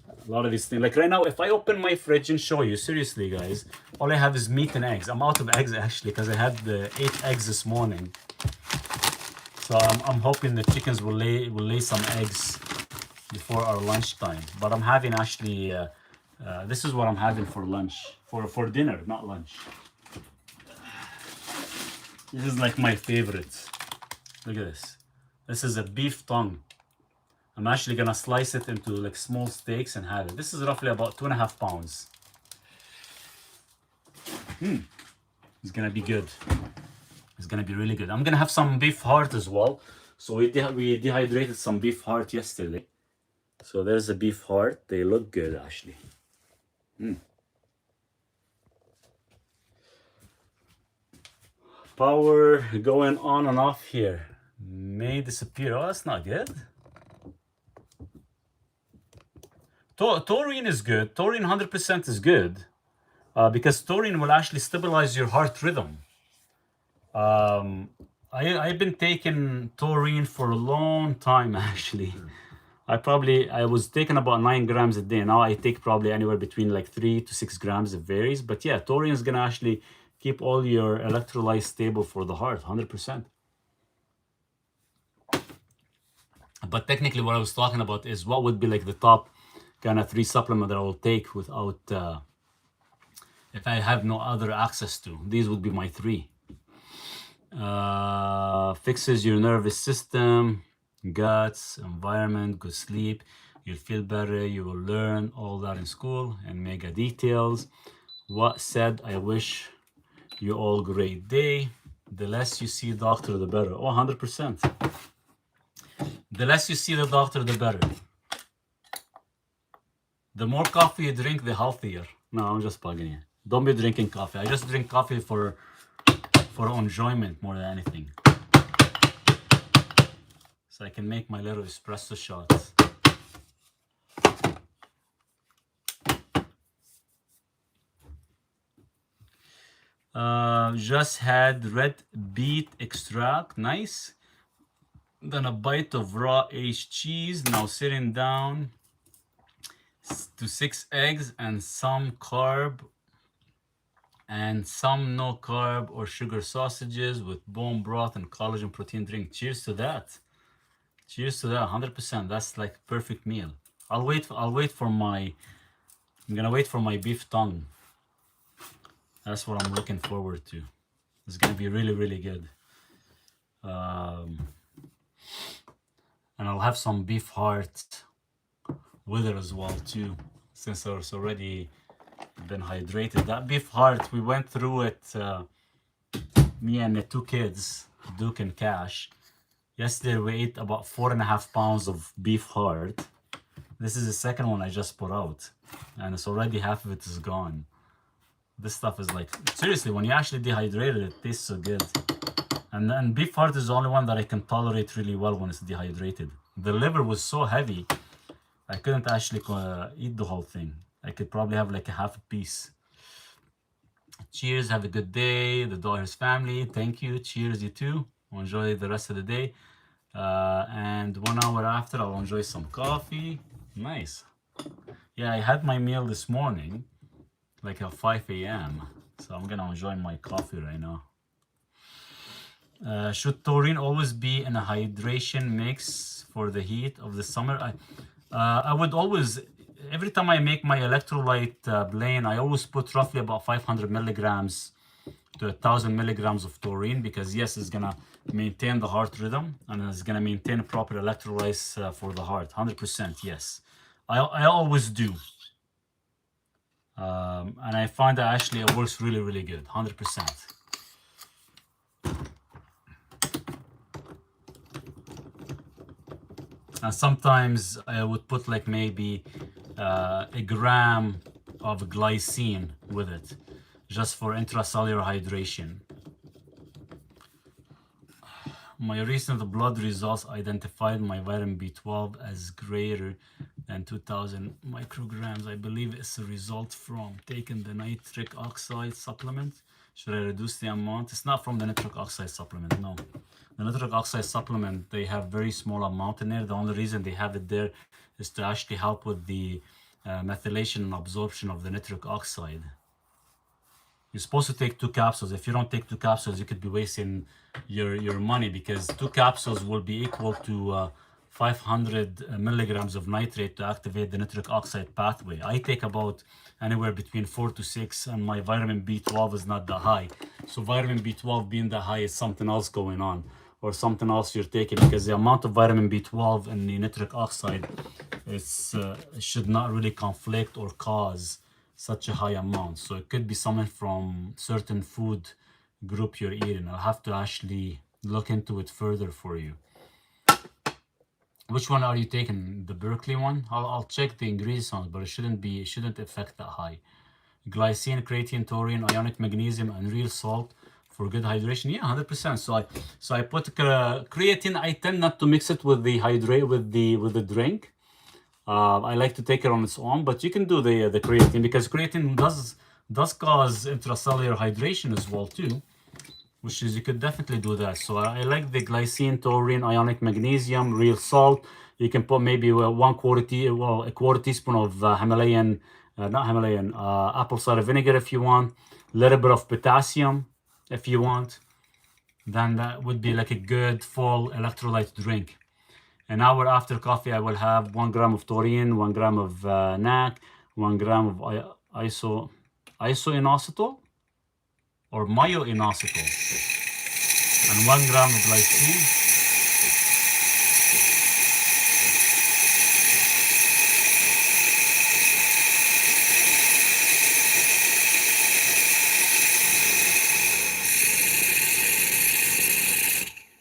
A lot of these things, like right now, if I open my fridge and show you, seriously, guys, all I have is meat and eggs. I'm out of eggs actually because I had the 8 eggs this morning. So I'm hoping the chickens will lay some eggs before our lunchtime. But I'm having actually, this is what I'm having for lunch, for dinner, not lunch. This is like my favorite. Look at this. This is a beef tongue. I'm actually gonna slice it into like small steaks and have it. This is roughly about 2.5 pounds. It's gonna be good. It's gonna be really good. I'm gonna have some beef heart as well. So we dehydrated some beef heart yesterday. So there's a beef heart. They look good actually. Power going on and off here. May disappear. Oh, that's not good. Taurine is good. Taurine 100% is good. Because taurine will actually stabilize your heart rhythm. I've been taking taurine for a long time actually. I was taking about 9 grams a day. Now I take probably anywhere between like 3 to 6 grams. It varies. But yeah, taurine is gonna actually keep all your electrolytes stable for the heart, 100%. But technically what I was talking about is what would be like the top kind of 3 supplement that I will take without, if I have no other access to. These would be my 3. Fixes your nervous system, guts, environment, good sleep. You'll feel better. You will learn all that in school and mega details. What said, I wish you all great day. The less you see doctor, the better. Oh, 100%. The less you see the doctor, the better. The more coffee you drink, the healthier. No, I'm just bugging you. Don't be drinking coffee. I just drink coffee for enjoyment more than anything. So I can make my little espresso shots. Just had red beet extract. Nice. Then a bite of raw aged cheese. Now sitting down to 6 eggs and some carb and some no carb or sugar sausages with bone broth and collagen protein drink. Cheers to that. Cheers to that. 100%. That's like perfect meal. I'm gonna wait for my beef tongue. That's what I'm looking forward to. It's gonna be really, really good. And I'll have some beef heart with it as well too, since it's already been hydrated. That beef heart, we went through it, me and the 2 kids, Duke and Cash. Yesterday we ate about 4.5 pounds of beef heart. This is the second one I just put out, and it's already half of it is gone. This stuff is like, seriously, when you actually dehydrate it, it tastes so good. And then beef heart is the only one that I can tolerate really well when it's dehydrated. The liver was so heavy, I couldn't actually eat the whole thing. I could probably have like a half a piece. Cheers, have a good day. The Daughters family, thank you. Cheers, you too. I'll enjoy the rest of the day. And 1 hour after, I'll enjoy some coffee. Nice. Yeah, I had my meal this morning, like at 5 a.m. So I'm gonna enjoy my coffee right now. Should taurine always be in a hydration mix for the heat of the summer? I would always, every time I make my electrolyte blend, I always put roughly about 500 milligrams to 1,000 milligrams of taurine, because yes, it's gonna maintain the heart rhythm and it's gonna maintain proper electrolytes for the heart. 100%, yes. I always do. And I find that actually it works really, really good. 100%. And sometimes I would put like maybe a gram of glycine with it, just for intracellular hydration. My recent blood results identified my vitamin B12 as greater than 2,000 micrograms. I believe it's a result from taking the nitric oxide supplement. Should I reduce the amount? It's not from the nitric oxide supplement, no. The nitric oxide supplement, they have very small amount in there. The only reason they have it there is to actually help with the methylation and absorption of the nitric oxide. You're supposed to take 2 capsules. If you don't take 2 capsules, you could be wasting your money, because 2 capsules will be equal to 500 milligrams of nitrate to activate the nitric oxide pathway. I take about anywhere between 4 to 6, and my vitamin B12 is not that high. So vitamin B12 being that high is something else going on, or something else you're taking, because the amount of vitamin B12 in the nitric oxide should not really conflict or cause such a high amount. So it could be something from certain food group you're eating. I'll have to actually look into it further for you. Which one are you taking? The Berkeley one? I'll check the ingredients on it, but it shouldn't affect that high. Glycine, creatine, taurine, ionic magnesium, and real salt for good hydration. Yeah, 100%. So I put creatine. I tend not to mix it with the with the drink. I like to take it on its own, but you can do the creatine, because creatine does cause intracellular hydration as well too, which is, you could definitely do that. So I like the glycine, taurine, ionic magnesium, real salt. You can put maybe a quarter teaspoon of Himalayan, not Himalayan, apple cider vinegar if you want. A little bit of potassium if you want. Then that would be like a good full electrolyte drink. An hour after coffee, I will have 1 gram of taurine, 1 gram of NAC, 1 gram of isoinositol or myoinositol, and 1 gram of glycine.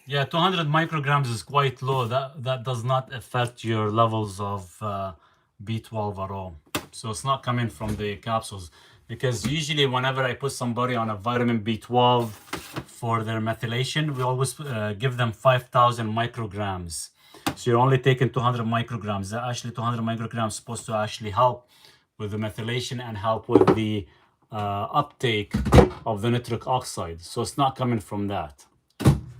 Yeah, 200 micrograms is quite low. That does not affect your levels of B12 at all. So it's not coming from the capsules, because usually whenever I put somebody on a vitamin B12 for their methylation, we always give them 5,000 micrograms. So you're only taking 200 micrograms. That actually 200 micrograms is supposed to actually help with the methylation and help with the uptake of the nitric oxide. So it's not coming from that.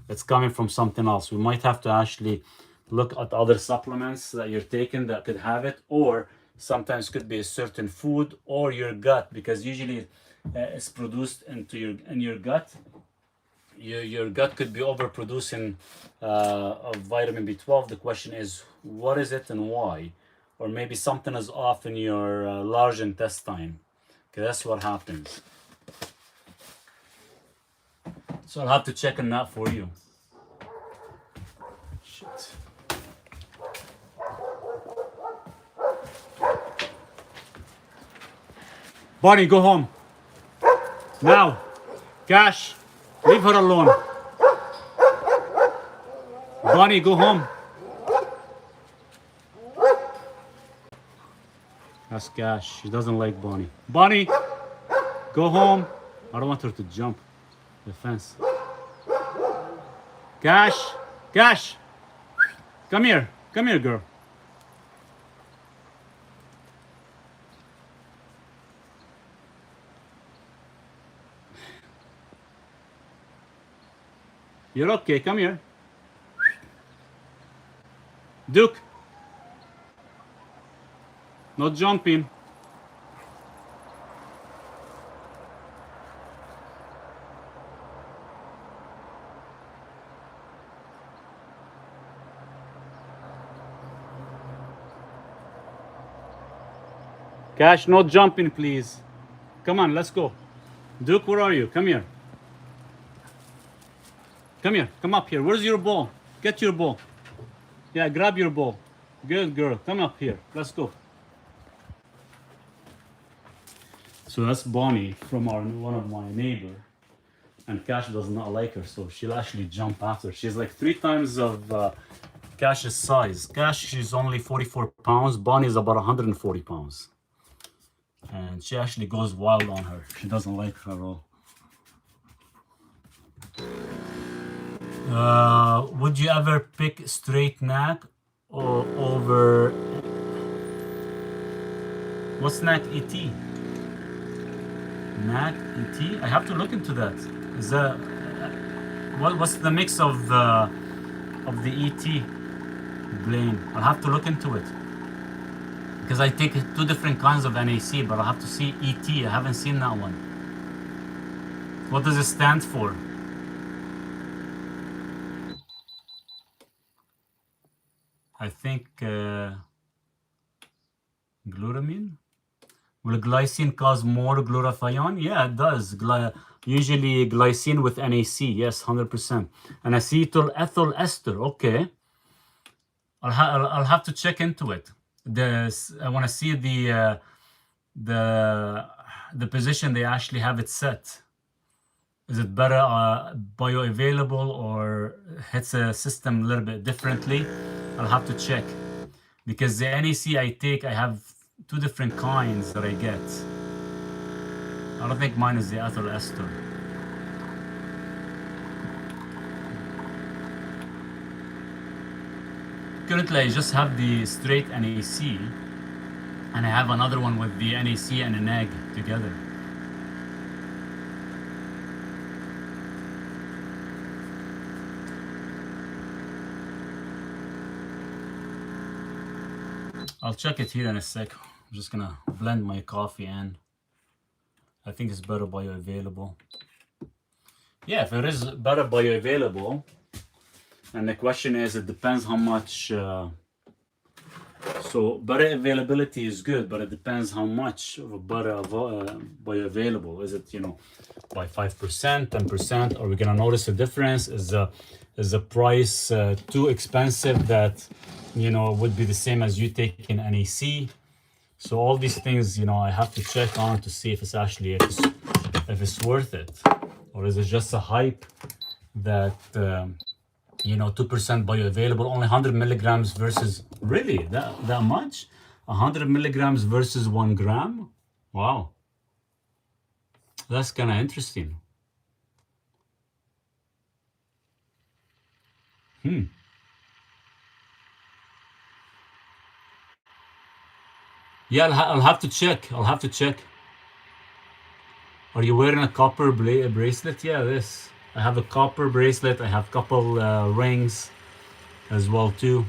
It's coming from something else. We might have to actually look at other supplements that you're taking that could have it, or sometimes could be a certain food or your gut, because usually it's produced in your gut. Your gut could be overproducing of vitamin B12. The question is, what is it and why? Or maybe something is off in your large intestine. Okay, that's what happens. So I'll have to check on that for you. Shit. Bonnie, go home. Now. Cash, leave her alone. Bonnie, go home. That's Cash. She doesn't like Bonnie. Bonnie, go home. I don't want her to jump the fence. Cash, Cash, come here. Come here, girl. You're okay. Come here. Duke. Not jumping. Cash, no jumping, please. Come on, let's go. Duke, where are you? Come here. Come here. Come up here. Where's your ball? Get your ball. Yeah, grab your ball. Good girl. Come up here. Let's go. So that's Bonnie from one of my neighbor. And Cash does not like her, so she'll actually jump after. She's like 3 times of Cash's size. Cash, she's only 44 pounds. Bonnie is about 140 pounds. And she actually goes wild on her. She doesn't like her at all. Would you ever pick straight NAC or over... What's NAC ET? NAC ET? I have to look into that. Is that... what's the mix of the ET blend? I'll have to look into it. Because I take 2 different kinds of NAC, but I'll have to see ET. I haven't seen that one. What does it stand for? I think glutamine. Will glycine cause more glutathione? Yeah, it does. Usually glycine with NAC, yes, 100%. And acetyl ethyl ester, okay. I'll have to check into it. I want to see the position they actually have it set. Is it better bioavailable or hits a system a little bit differently? I'll have to check. Because the NAC I take, I have 2 different kinds that I get. I don't think mine is the ethyl ester. Currently, I just have the straight NAC, and I have another one with the NAC and an egg together. I'll check it here in a sec. I'm just gonna blend my coffee in. I think it's better bioavailable. Yeah, if it is better bioavailable, and the question is, it depends how much. So butter availability is good, but it depends how much of a butter bioavailable. Is it, by 5%, 10%? Are we gonna notice a difference? Is the price too expensive that would be the same as you taking NAC? So all these things, I have to check on to see if it's actually if it's worth it, or is it just a hype that 2% bioavailable, only 100 milligrams versus really that much, 100 milligrams versus 1 gram. Wow, that's kind of interesting. Yeah, I'll have to check. I'll have to check. Are you wearing a copper bracelet? Yeah, this. I have a copper bracelet. I have couple rings as well too.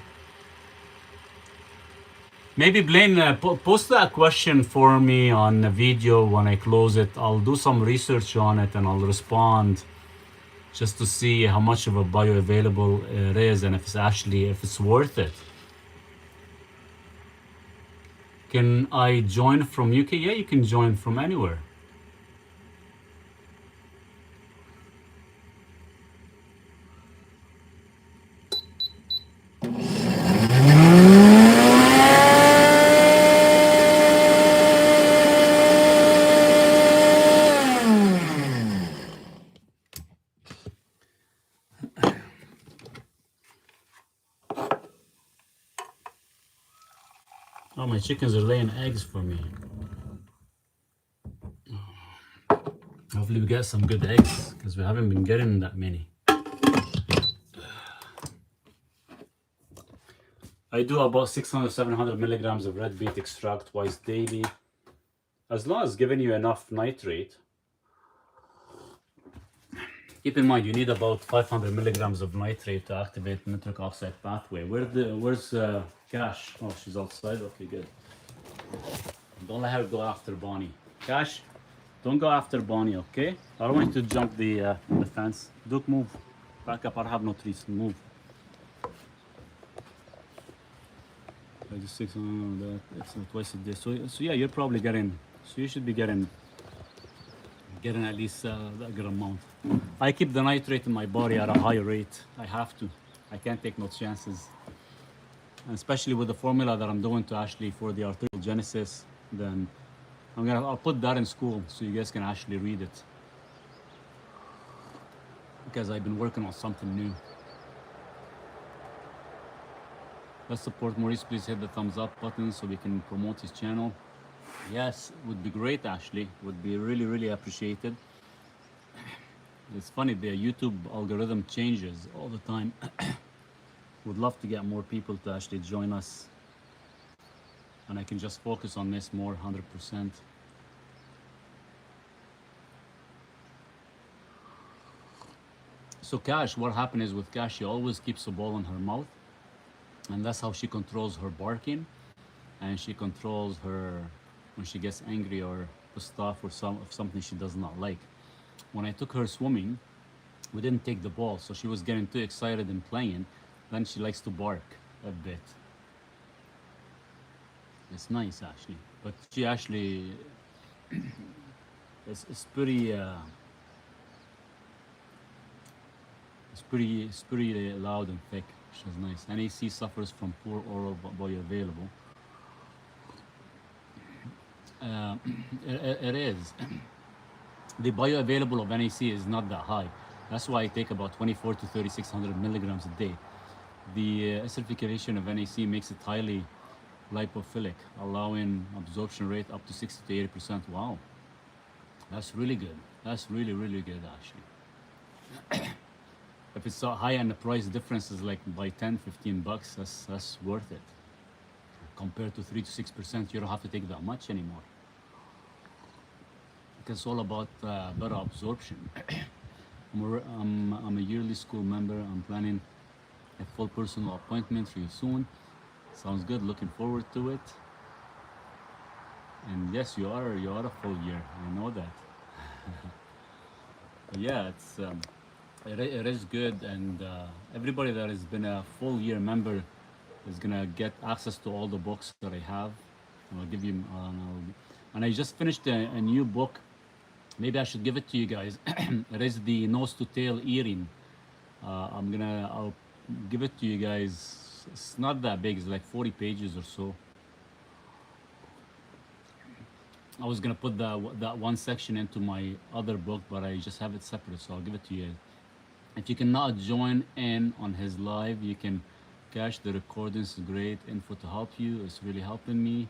Maybe Blaine, post that question for me on a video when I close it. I'll do some research on it and I'll respond just to see how much of a bioavailable it is and if it's worth it. Can I join from UK? Yeah, you can join from anywhere. Oh, my chickens are laying eggs for me. Hopefully we get some good eggs because we haven't been getting that many. I do about 600, 700 milligrams of red beet extract twice daily. As long as giving you enough nitrate. Keep in mind, you need about 500 milligrams of nitrate to activate nitric oxide pathway. Where's Cash? Oh, she's outside. Okay, good. Don't let her go after Bonnie. Cash, don't go after Bonnie, okay? I don't want you to jump the fence. Duke, move. Back up. I have no trees. Move. I just 600 that. It's twice a day. So yeah, you're probably getting. So you should be getting at least a good amount. I keep the nitrate in my body at a high rate. I have to. I can't take no chances. And especially with the formula that I'm doing to actually for the arteriogenesis, then I'll put that in school so you guys can actually read it. Because I've been working on something new. Let's support Maurice. Please hit the thumbs up button so we can promote his channel. Yes, would be great actually. Would be really, really appreciated. It's funny, the YouTube algorithm changes all the time. Would love to get more people to actually join us. And I can just focus on this more 100%. So Cash, what happened is with Cash, she always keeps a ball in her mouth. And that's how she controls her barking. And she controls her when she gets angry or pissed off or something she does not like. When I took her swimming, we didn't take the ball, so she was getting too excited and playing. Then she likes to bark a bit. It's nice actually. but she actually is pretty it's pretty loud and thick, which is nice. NAC suffers from poor oral bioavailable. Uh, it is. The bioavailable of NAC is not that high. That's why I take about 24 to 3600 milligrams a day. The acidification of NAC makes it highly lipophilic, allowing absorption rate up to 60 to 80%. Wow, that's really good. That's really, really good actually. If it's so high and the price difference is like by 10, 15 bucks, that's worth it. Compared to 3 to 6%, you don't have to take that much anymore. Because it's all about better absorption. I'm a yearly school member. I'm planning a full personal appointment for you soon. Sounds good. Looking forward to it. And yes, you are a full year. I know that. But yeah, it is good, and everybody that has been a full year member is gonna get access to all the books that I have. I'll give you, and I just finished a new book. Maybe I should give it to you guys. It is the nose to tail earring. I'll give it to you guys. It's not that big. It's like 40 pages or so. I was gonna put that one section into my other book, but I just have it separate, so I'll give it to you. If you cannot join in on his live, you can cache the recordings. Great info to help you. It's really helping me.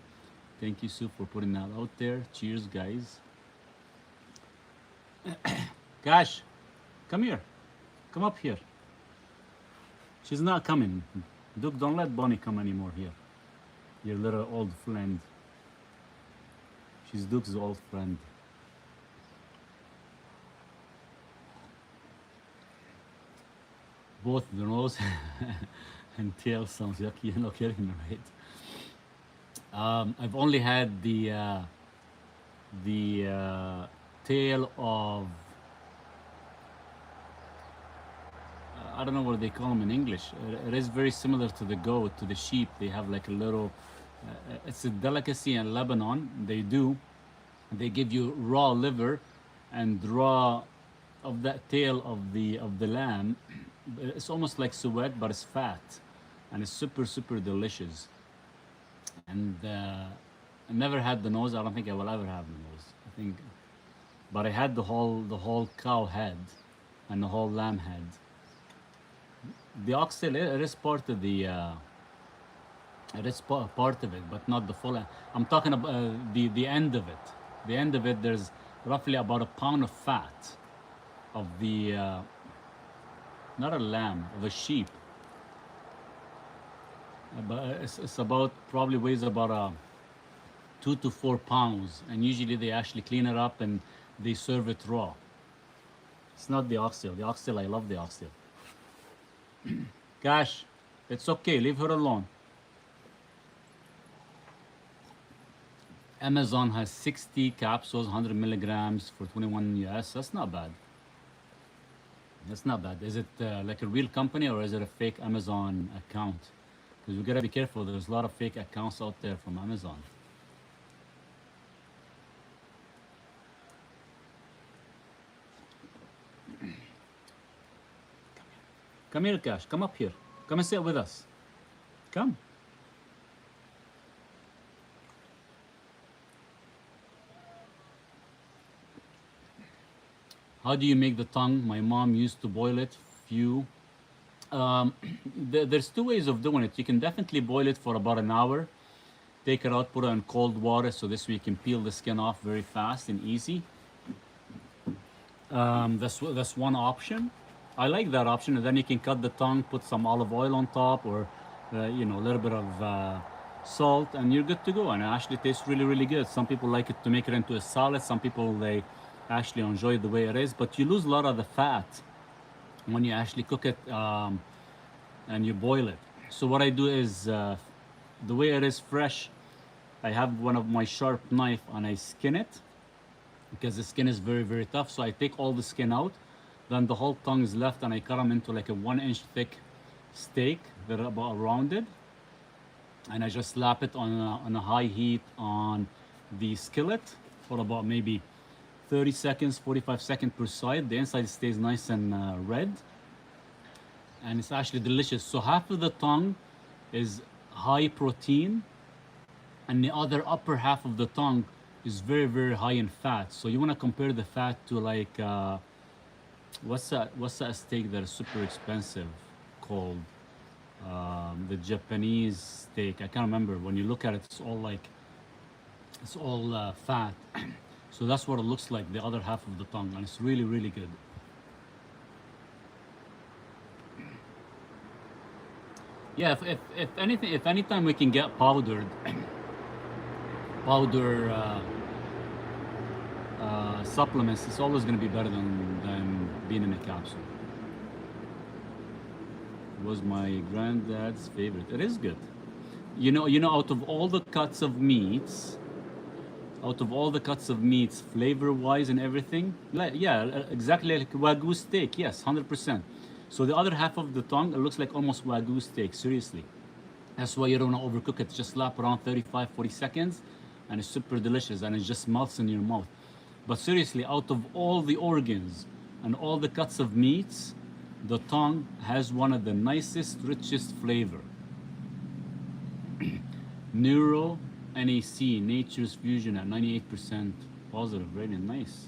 Thank you, Sue, for putting that out there. Cheers, guys. Cash, come here. Come up here. She's not coming. Duke, don't let Bonnie come anymore here. Your little old friend. She's Duke's old friend. Both the nose and tail sounds yucky. You're not kidding, right? I've only had the tail of I don't know what they call them in English. It is very similar to the goat, to the sheep. They have like a little. It's a delicacy in Lebanon. They give you raw liver and raw of that tail of the lamb. It's almost like suet, but it's fat, and it's super delicious. And I never had the nose. I don't think I will ever have the nose. I think, but I had the whole cow head and the whole lamb head. The oxtail, it is part of the. It is part of it, but not the full. I'm talking about the end of it. The end of it, there's roughly about a pound of fat of the, not a lamb, of a sheep. But it's about, probably weighs about 2 to 4 pounds. And usually they actually clean it up and they serve it raw. It's not the oxtail. The oxtail, I love the oxtail. Gosh, it's okay. Leave her alone. Amazon has 60 capsules, 100 milligrams for 21 US. That's not bad. That's not bad. Is it like a real company or is it a fake Amazon account? Because we gotta be careful. There's a lot of fake accounts out there from Amazon. Come here, Cash. Come up here. Come and sit with us. Come. How do you make the tongue? My mom used to boil it. There's 2 ways of doing it. You can definitely boil it for about an hour. Take it out, put it in cold water, so this way you can peel the skin off very fast and easy. That's one option. I like that option, and then you can cut the tongue, put some olive oil on top, or a little bit of salt, and you're good to go. And it actually tastes really good. Some people like it to make it into a salad. Some people, they actually enjoy it the way it is, but you lose a lot of the fat when you actually cook it and you boil it. So what I do is, the way it is fresh, I have one of my sharp knife and I skin it, because the skin is very tough. So I take all the skin out, then the whole tongue is left, and I cut them into like a 1-inch thick steak that are about rounded, and I just slap it on a high heat on the skillet for about maybe 30 seconds, 45 seconds per side. The inside stays nice and red, and it's actually delicious. So half of the tongue is high protein, and the other upper half of the tongue is very, very high in fat. So you want to compare the fat to like what's that steak that is super expensive called? The Japanese steak. I can't remember. When you look at it, it's all fat. So that's what it looks like, the other half of the tongue, and it's really, really good. Yeah, if anytime we can get powdered, powder supplements, it's always going to be better than being in a capsule. It was my granddad's favorite. It is good. Out of all the cuts of meats, flavor-wise and everything, exactly like Wagyu steak. Yes, 100%. So the other half of the tongue, it looks like almost Wagyu steak. Seriously, that's why you don't want to overcook it. Just slap around 35, 40 seconds, and it's super delicious, and it just melts in your mouth. But seriously, out of all the organs and all the cuts of meats, the tongue has one of the nicest, richest flavor. Neuro NAC, Nature's Fusion at 98% positive rating. Nice.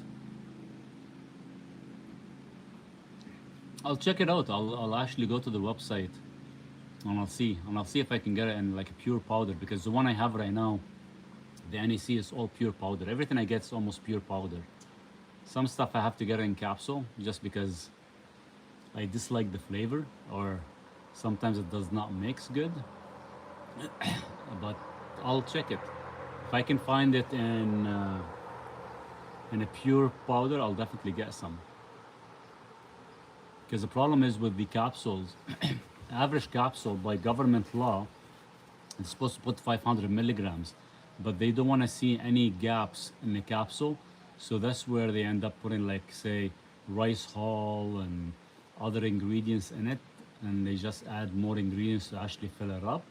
I'll check it out. I'll actually go to the website and I'll see if I can get it in like a pure powder, because the one I have right now, the NAC, is all pure powder. Everything I get is almost pure powder. Some stuff I have to get it in capsule just because I dislike the flavor, or sometimes it does not mix good. But I'll check it. If I can find it in a pure powder, I'll definitely get some. Because the problem is with the capsules, average capsule by government law is supposed to put 500 milligrams, but they don't want to see any gaps in the capsule. So that's where they end up putting, like, say, rice hull and other ingredients in it, and they just add more ingredients to actually fill it up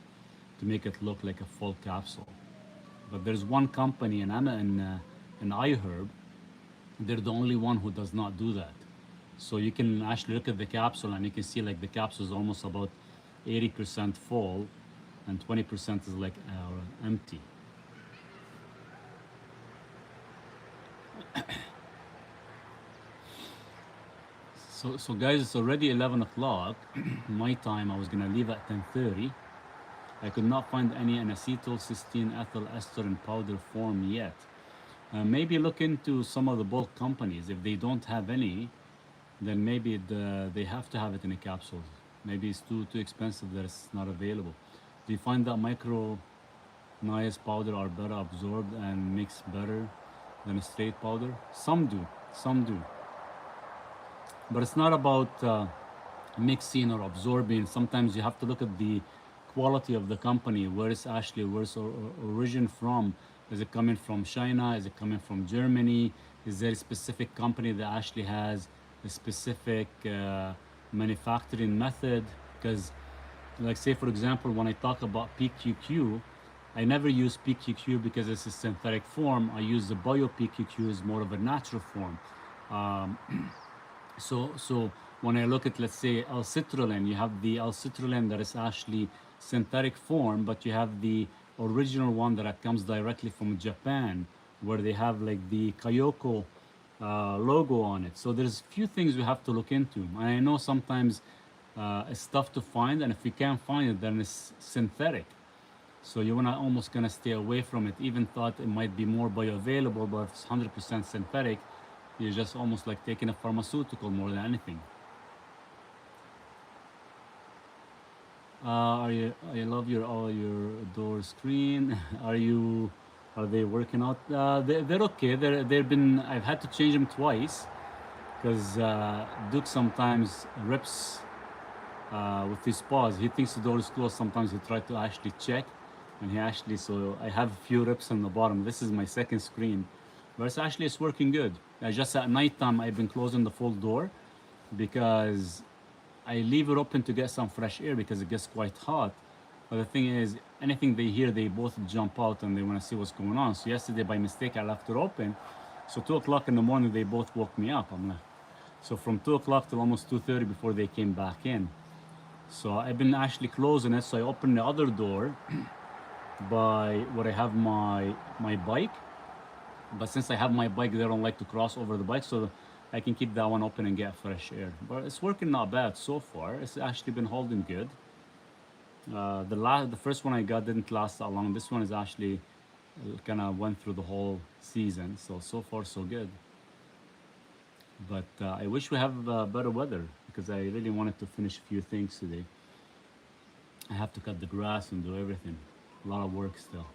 to make it look like a full capsule. But there's one company in iHerb, they're the only one who does not do that. So you can actually look at the capsule and you can see like the capsule is almost about 80% full and 20% is like empty. So guys, it's already 11 o'clock. My time, I was gonna leave at 10:30. I could not find any N-acetylcysteine ethyl ester in powder form yet. Maybe look into some of the bulk companies. If they don't have any, then maybe they have to have it in a capsule. Maybe it's too expensive that it's not available. Do you find that micronized powder are better absorbed and mix better than a straight powder? Some do. But it's not about mixing or absorbing. Sometimes you have to look at the quality of the company, where it's origin from. Is it coming from China? Is it coming from Germany? Is there a specific company that actually has a specific manufacturing method? Because, like, say for example, when I talk about PQQ, I never use PQQ because it's a synthetic form. I use the bio PQQ as more of a natural form. So when I look at, let's say, L-citrulline, you have the L-citrulline that is actually synthetic form, but you have the original one that comes directly from Japan, where they have like the Kyoko logo on it. So there's a few things we have to look into. And I know sometimes it's tough to find, and if you can't find it, then it's synthetic. So you wanna almost gonna stay away from it. Even thought it might be more bioavailable, but if it's 100% synthetic, you're just almost like taking a pharmaceutical more than anything. I love your door screen. Are they working out? They're okay. I've had to change them twice because Duke sometimes rips with his paws. He thinks the door is closed. Sometimes he tries to actually check, and so I have a few rips on the bottom. This is my second screen, but it's working good. Just at nighttime, I've been closing the full door because I leave it open to get some fresh air because it gets quite hot. But the thing is, anything they hear, they both jump out and they want to see what's going on. So yesterday, by mistake, I left it open. So 2 o'clock in the morning, they both woke me up. I'm like, so from 2 o'clock till almost 2:30 before they came back in. So I've been actually closing it. So I opened the other door by where I have my bike. But since I have my bike, they don't like to cross over the bike, so I can keep that one open and get fresh air. But it's working not bad so far. It's actually been holding good. The first one I got didn't last that long. This one is actually kind of went through the whole season. So far so good. But I wish we have better weather because I really wanted to finish a few things today. I have to cut the grass and do everything. A lot of work still.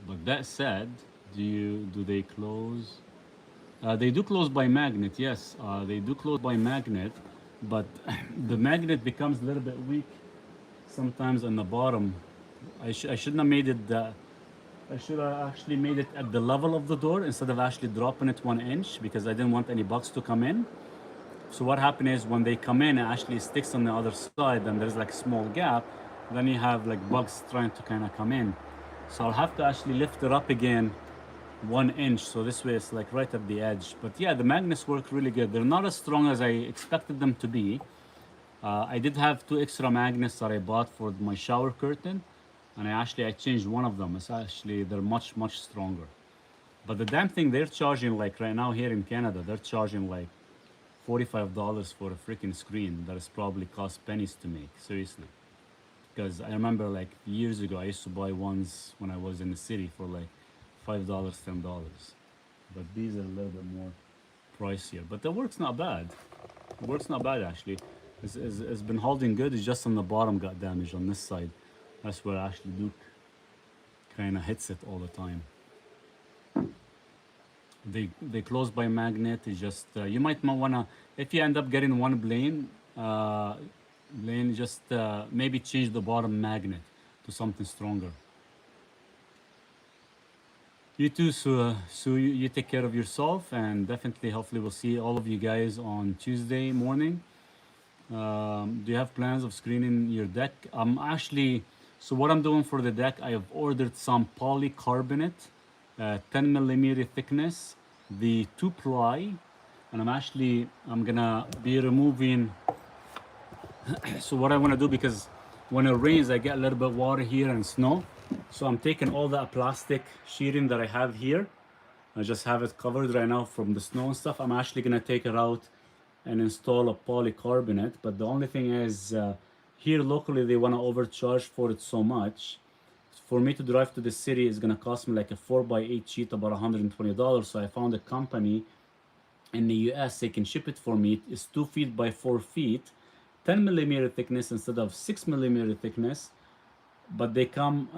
But that said, do they close? They do close by magnet, yes. They do close by magnet, but the magnet becomes a little bit weak sometimes on the bottom. I shouldn't have made it that. I should have actually made it at the level of the door instead of actually dropping it 1 inch because I didn't want any bugs to come in. So what happened is when they come in, it actually sticks on the other side and there's like a small gap. Then you have like bugs trying to kind of come in. So I'll have to actually lift it up again 1 inch. So this way it's like right at the edge. But yeah, the magnets work really good. They're not as strong as I expected them to be. I did have 2 extra magnets that I bought for my shower curtain. And I changed one of them. It's actually, they're much stronger. But the damn thing they're charging like right now here in Canada, they're charging like $45 for a freaking screen that is probably cost pennies to make, seriously. Because I remember like years ago, I used to buy ones when I was in the city for like $5, $10. But these are a little bit more pricier. But the work's not bad. The work's not bad actually. It's been holding good. It's just on the bottom got damaged on this side. That's where actually Duke kind of hits it all the time. They close by magnet. It's just you might wanna, if you end up getting one lane, just maybe change the bottom magnet to something stronger. You too, so you take care of yourself, and definitely, hopefully, we'll see all of you guys on Tuesday morning. Do you have plans of screening your deck? So what I'm doing for the deck, I have ordered some polycarbonate, 10 millimeter thickness, the 2-ply, and I'm gonna be removing. So what I want to do, because when it rains, I get a little bit of water here and snow. So I'm taking all that plastic sheeting that I have here. I just have it covered right now from the snow and stuff. I'm actually gonna take it out and install a polycarbonate. But the only thing is, here locally they want to overcharge for it so much. For me to drive to the city is gonna cost me like a 4x8 sheet about $120. So I found a company in the US, they can ship it for me. It's 2 feet by 4 feet, 10 millimeter thickness instead of 6 millimeter thickness, but they come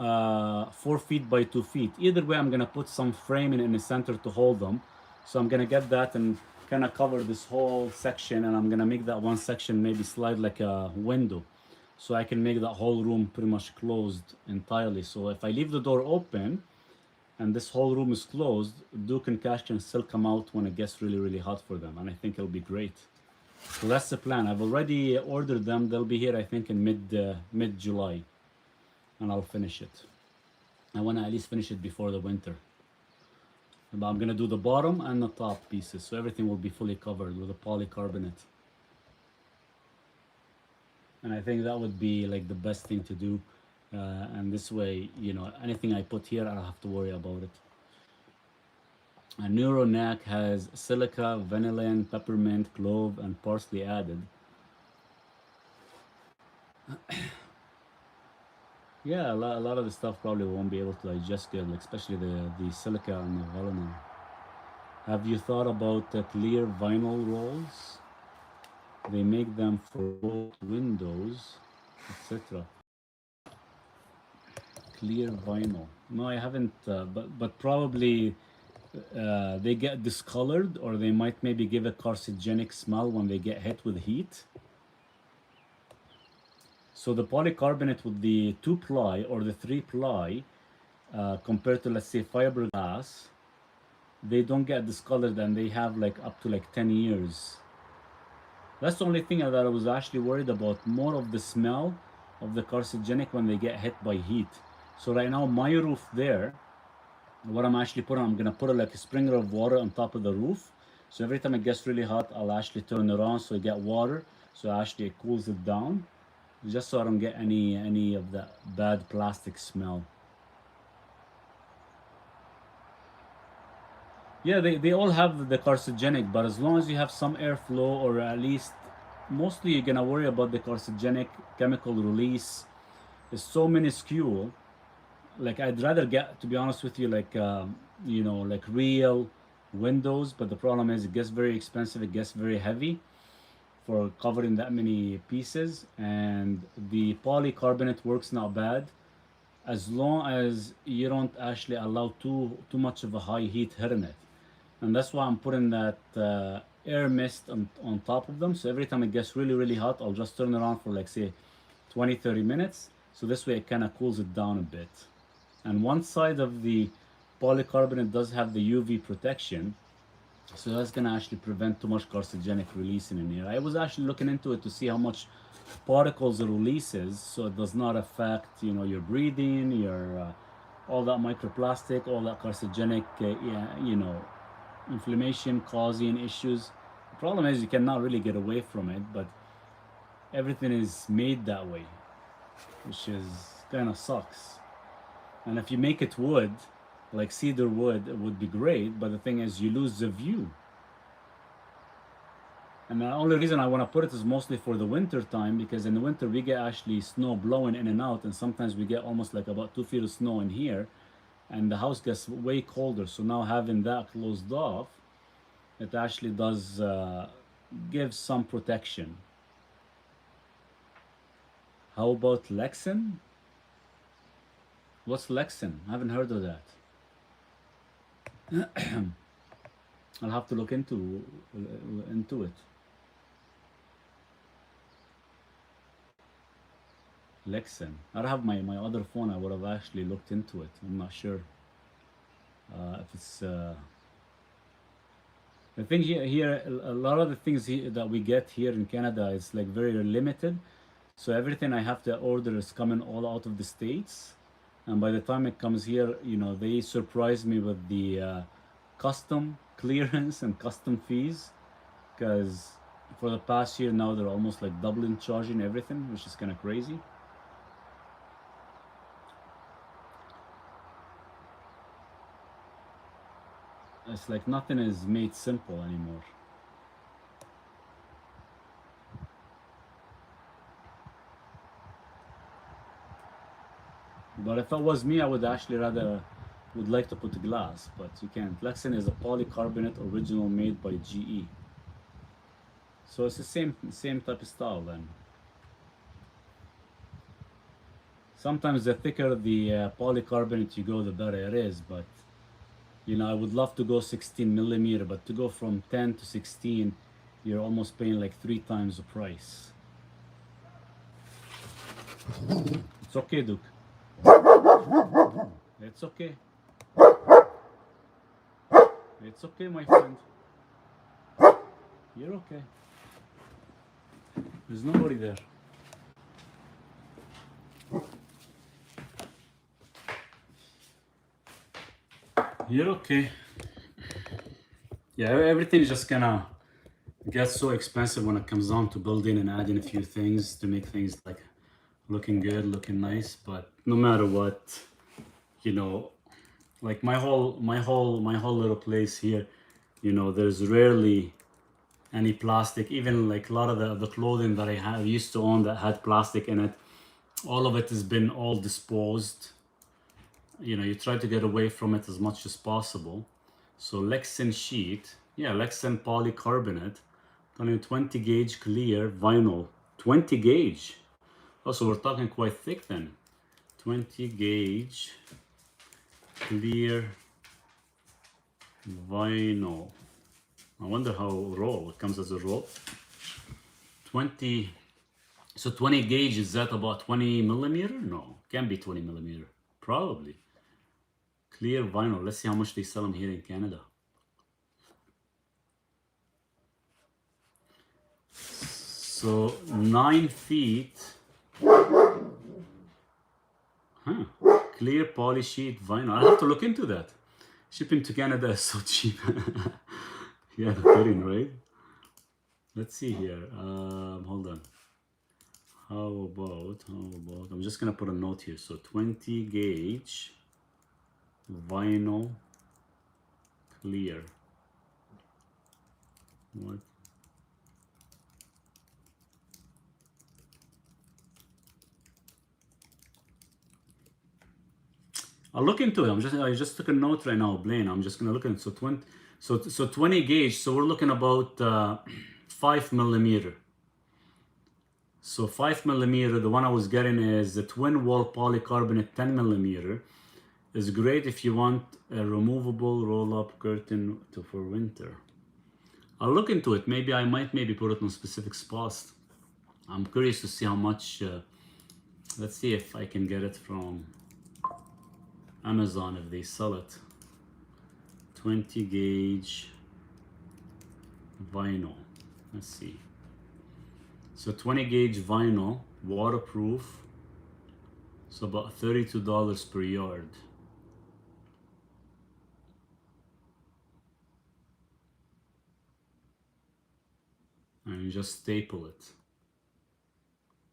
4 feet by 2 feet. Either way, I'm gonna put some framing in the center to hold them. So I'm gonna get that and kind of cover this whole section, and I'm gonna make that one section maybe slide like a window, so I can make that whole room pretty much closed entirely. So if I leave the door open and this whole room is closed, Duke and Cash can still come out when it gets really hot for them, and I think it'll be great. So that's the plan. I've already ordered them. They'll be here I think in mid July, and I'll finish it. I want to at least finish it before the winter. But I'm gonna do the bottom and the top pieces, so everything will be fully covered with a polycarbonate. And I think that would be like the best thing to do. And this way, anything I put here, I don't have to worry about it. A Neuronac has silica, vanillin, peppermint, clove, and parsley added. Yeah, a lot of the stuff probably won't be able to digest good, like especially the silica and the vanillin. Have you thought about the clear vinyl rolls? They make them for both windows, etc. Clear vinyl. No, I haven't, but probably they get discolored, or they might maybe give a carcinogenic smell when they get hit with heat. So the polycarbonate with the 2-ply or the 3-ply, compared to, let's say, fiberglass, they don't get discolored, and they have like up to like 10 years. That's the only thing that I was actually worried about, more of the smell of the carcinogenic when they get hit by heat. So right now my roof there, what I'm actually putting, I'm gonna put like a sprinkler of water on top of the roof. So every time it gets really hot, I'll actually turn it on so I get water. So actually it cools it down, just so I don't get any of that bad plastic smell. Yeah, they all have the carcinogenic, but as long as you have some airflow, or at least mostly you're gonna worry about the carcinogenic chemical release. It's so minuscule. Like I'd rather get, to be honest with you, like like real windows, but the problem is it gets very expensive, it gets very heavy for covering that many pieces, and the polycarbonate works not bad as long as you don't actually allow too much of a high heat hitting it. And that's why I'm putting that air mist on top of them. So every time it gets really hot, I'll just turn it on for like say 20-30 minutes. So this way it kind of cools it down a bit. And one side of the polycarbonate does have the UV protection, so that's gonna actually prevent too much carcinogenic releasing in here. I was actually looking into it to see how much particles it releases, so it does not affect your breathing, your all that microplastic, all that carcinogenic, inflammation causing issues. The problem is you cannot really get away from it, but everything is made that way, which is kind of sucks. And if you make it wood, like cedar wood, it would be great, but the thing is you lose the view. And the only reason I want to put it is mostly for the winter time, because in the winter we get actually snow blowing in and out, and sometimes we get almost like about 2 feet of snow in here, and the house gets way colder. So now having that closed off, it actually does give some protection. How about Lexin? What's Lexin? I haven't heard of that. I'll have to look into it. Lexin. I'd have my other phone. I would have actually looked into it. I'm not sure if it's. The thing here, a lot of the things that we get here in Canada is like very limited. So everything I have to order is coming all out of the States. And by the time it comes here, they surprise me with the custom clearance and custom fees. Because for the past year now, they're almost like doubling charging everything, which is kind of crazy. It's like nothing is made simple anymore. But if it was me, I would actually would like to put glass, but you can't. Lexin is a polycarbonate original made by GE. So it's the same type of style then. Sometimes the thicker the polycarbonate you go, the better it is, but I would love to go 16 millimeter, but to go from 10 to 16, you're almost paying like 3 times the price. It's okay, Duke. It's okay. It's okay, my friend. You're okay. There's nobody there. You're okay. Yeah, everything is just gonna get so expensive when it comes down to building and adding a few things to make things like looking good, looking nice. But no matter what, like my whole little place here, there's rarely any plastic. Even like a lot of the clothing that I used to own that had plastic in it, all of it has been all disposed. You try to get away from it as much as possible. So Lexan sheet, yeah, Lexan polycarbonate, only 20 gauge clear vinyl. 20 gauge. Oh, so we're talking quite thick then. 20 gauge clear vinyl. I wonder how roll it comes as a roll. 20. So 20 gauge, is that about 20 millimeter? No, can't be 20 millimeter. Probably. Clear vinyl. Let's see how much they sell them here in Canada. So 9 feet. Huh. Clear poly sheet vinyl. I'll have to look into that. Shipping to Canada is so cheap. Yeah, no kidding, right? Let's see here. Hold on. How about, I'm just gonna put a note here. So 20 gauge vinyl clear. What? I'll look into it. I just took a note right now, Blaine. I'm just gonna look into it. So 20 gauge. So we're looking about 5 millimeter. So 5 millimeter. The one I was getting is the twin wall polycarbonate 10 millimeter. Is great if you want a removable roll-up curtain for winter. I'll look into it. Maybe I might put it on specific spots. I'm curious to see how much. Let's see if I can get it from Amazon if they sell it. 20 gauge vinyl. Let's see. So 20 gauge vinyl, waterproof. So about $32 per yard. And you just staple it.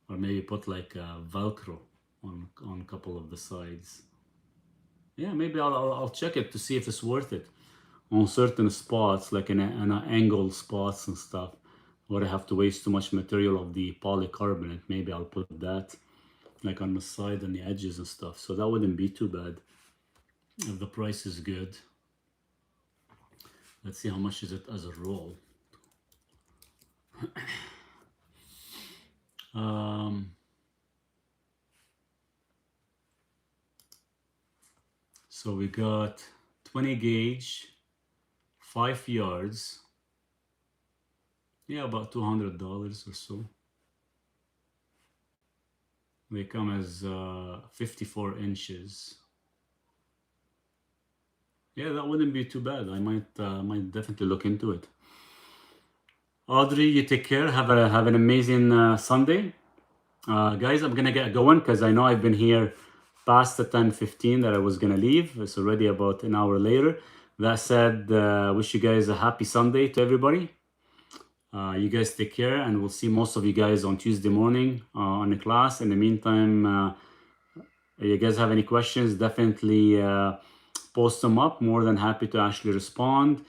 Or maybe put like Velcro on a couple of the sides. Yeah, maybe I'll check it to see if it's worth it on certain spots, like in angled spots and stuff, where I have to waste too much material of the polycarbonate. Maybe I'll put that like on the side and the edges and stuff. So that wouldn't be too bad if the price is good. Let's see how much is it as a roll. So we got 20 gauge, 5 yards. Yeah, about $200 or so. They come as 54 inches. Yeah, that wouldn't be too bad. I might definitely look into it. Audrey, you take care. Have an amazing Sunday. Guys, I'm gonna get going because I know I've been here past the 10:15 that I was gonna leave. It's already about an hour later. That said, wish you guys a happy Sunday to everybody. You guys take care, and we'll see most of you guys on Tuesday morning on the class. In the meantime, you guys have any questions, definitely post them up. More than happy to actually respond.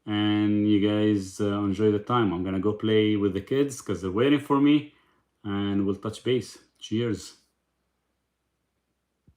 And you guys enjoy the time. I'm gonna go play with the kids because they're waiting for me, and we'll touch base. Cheers.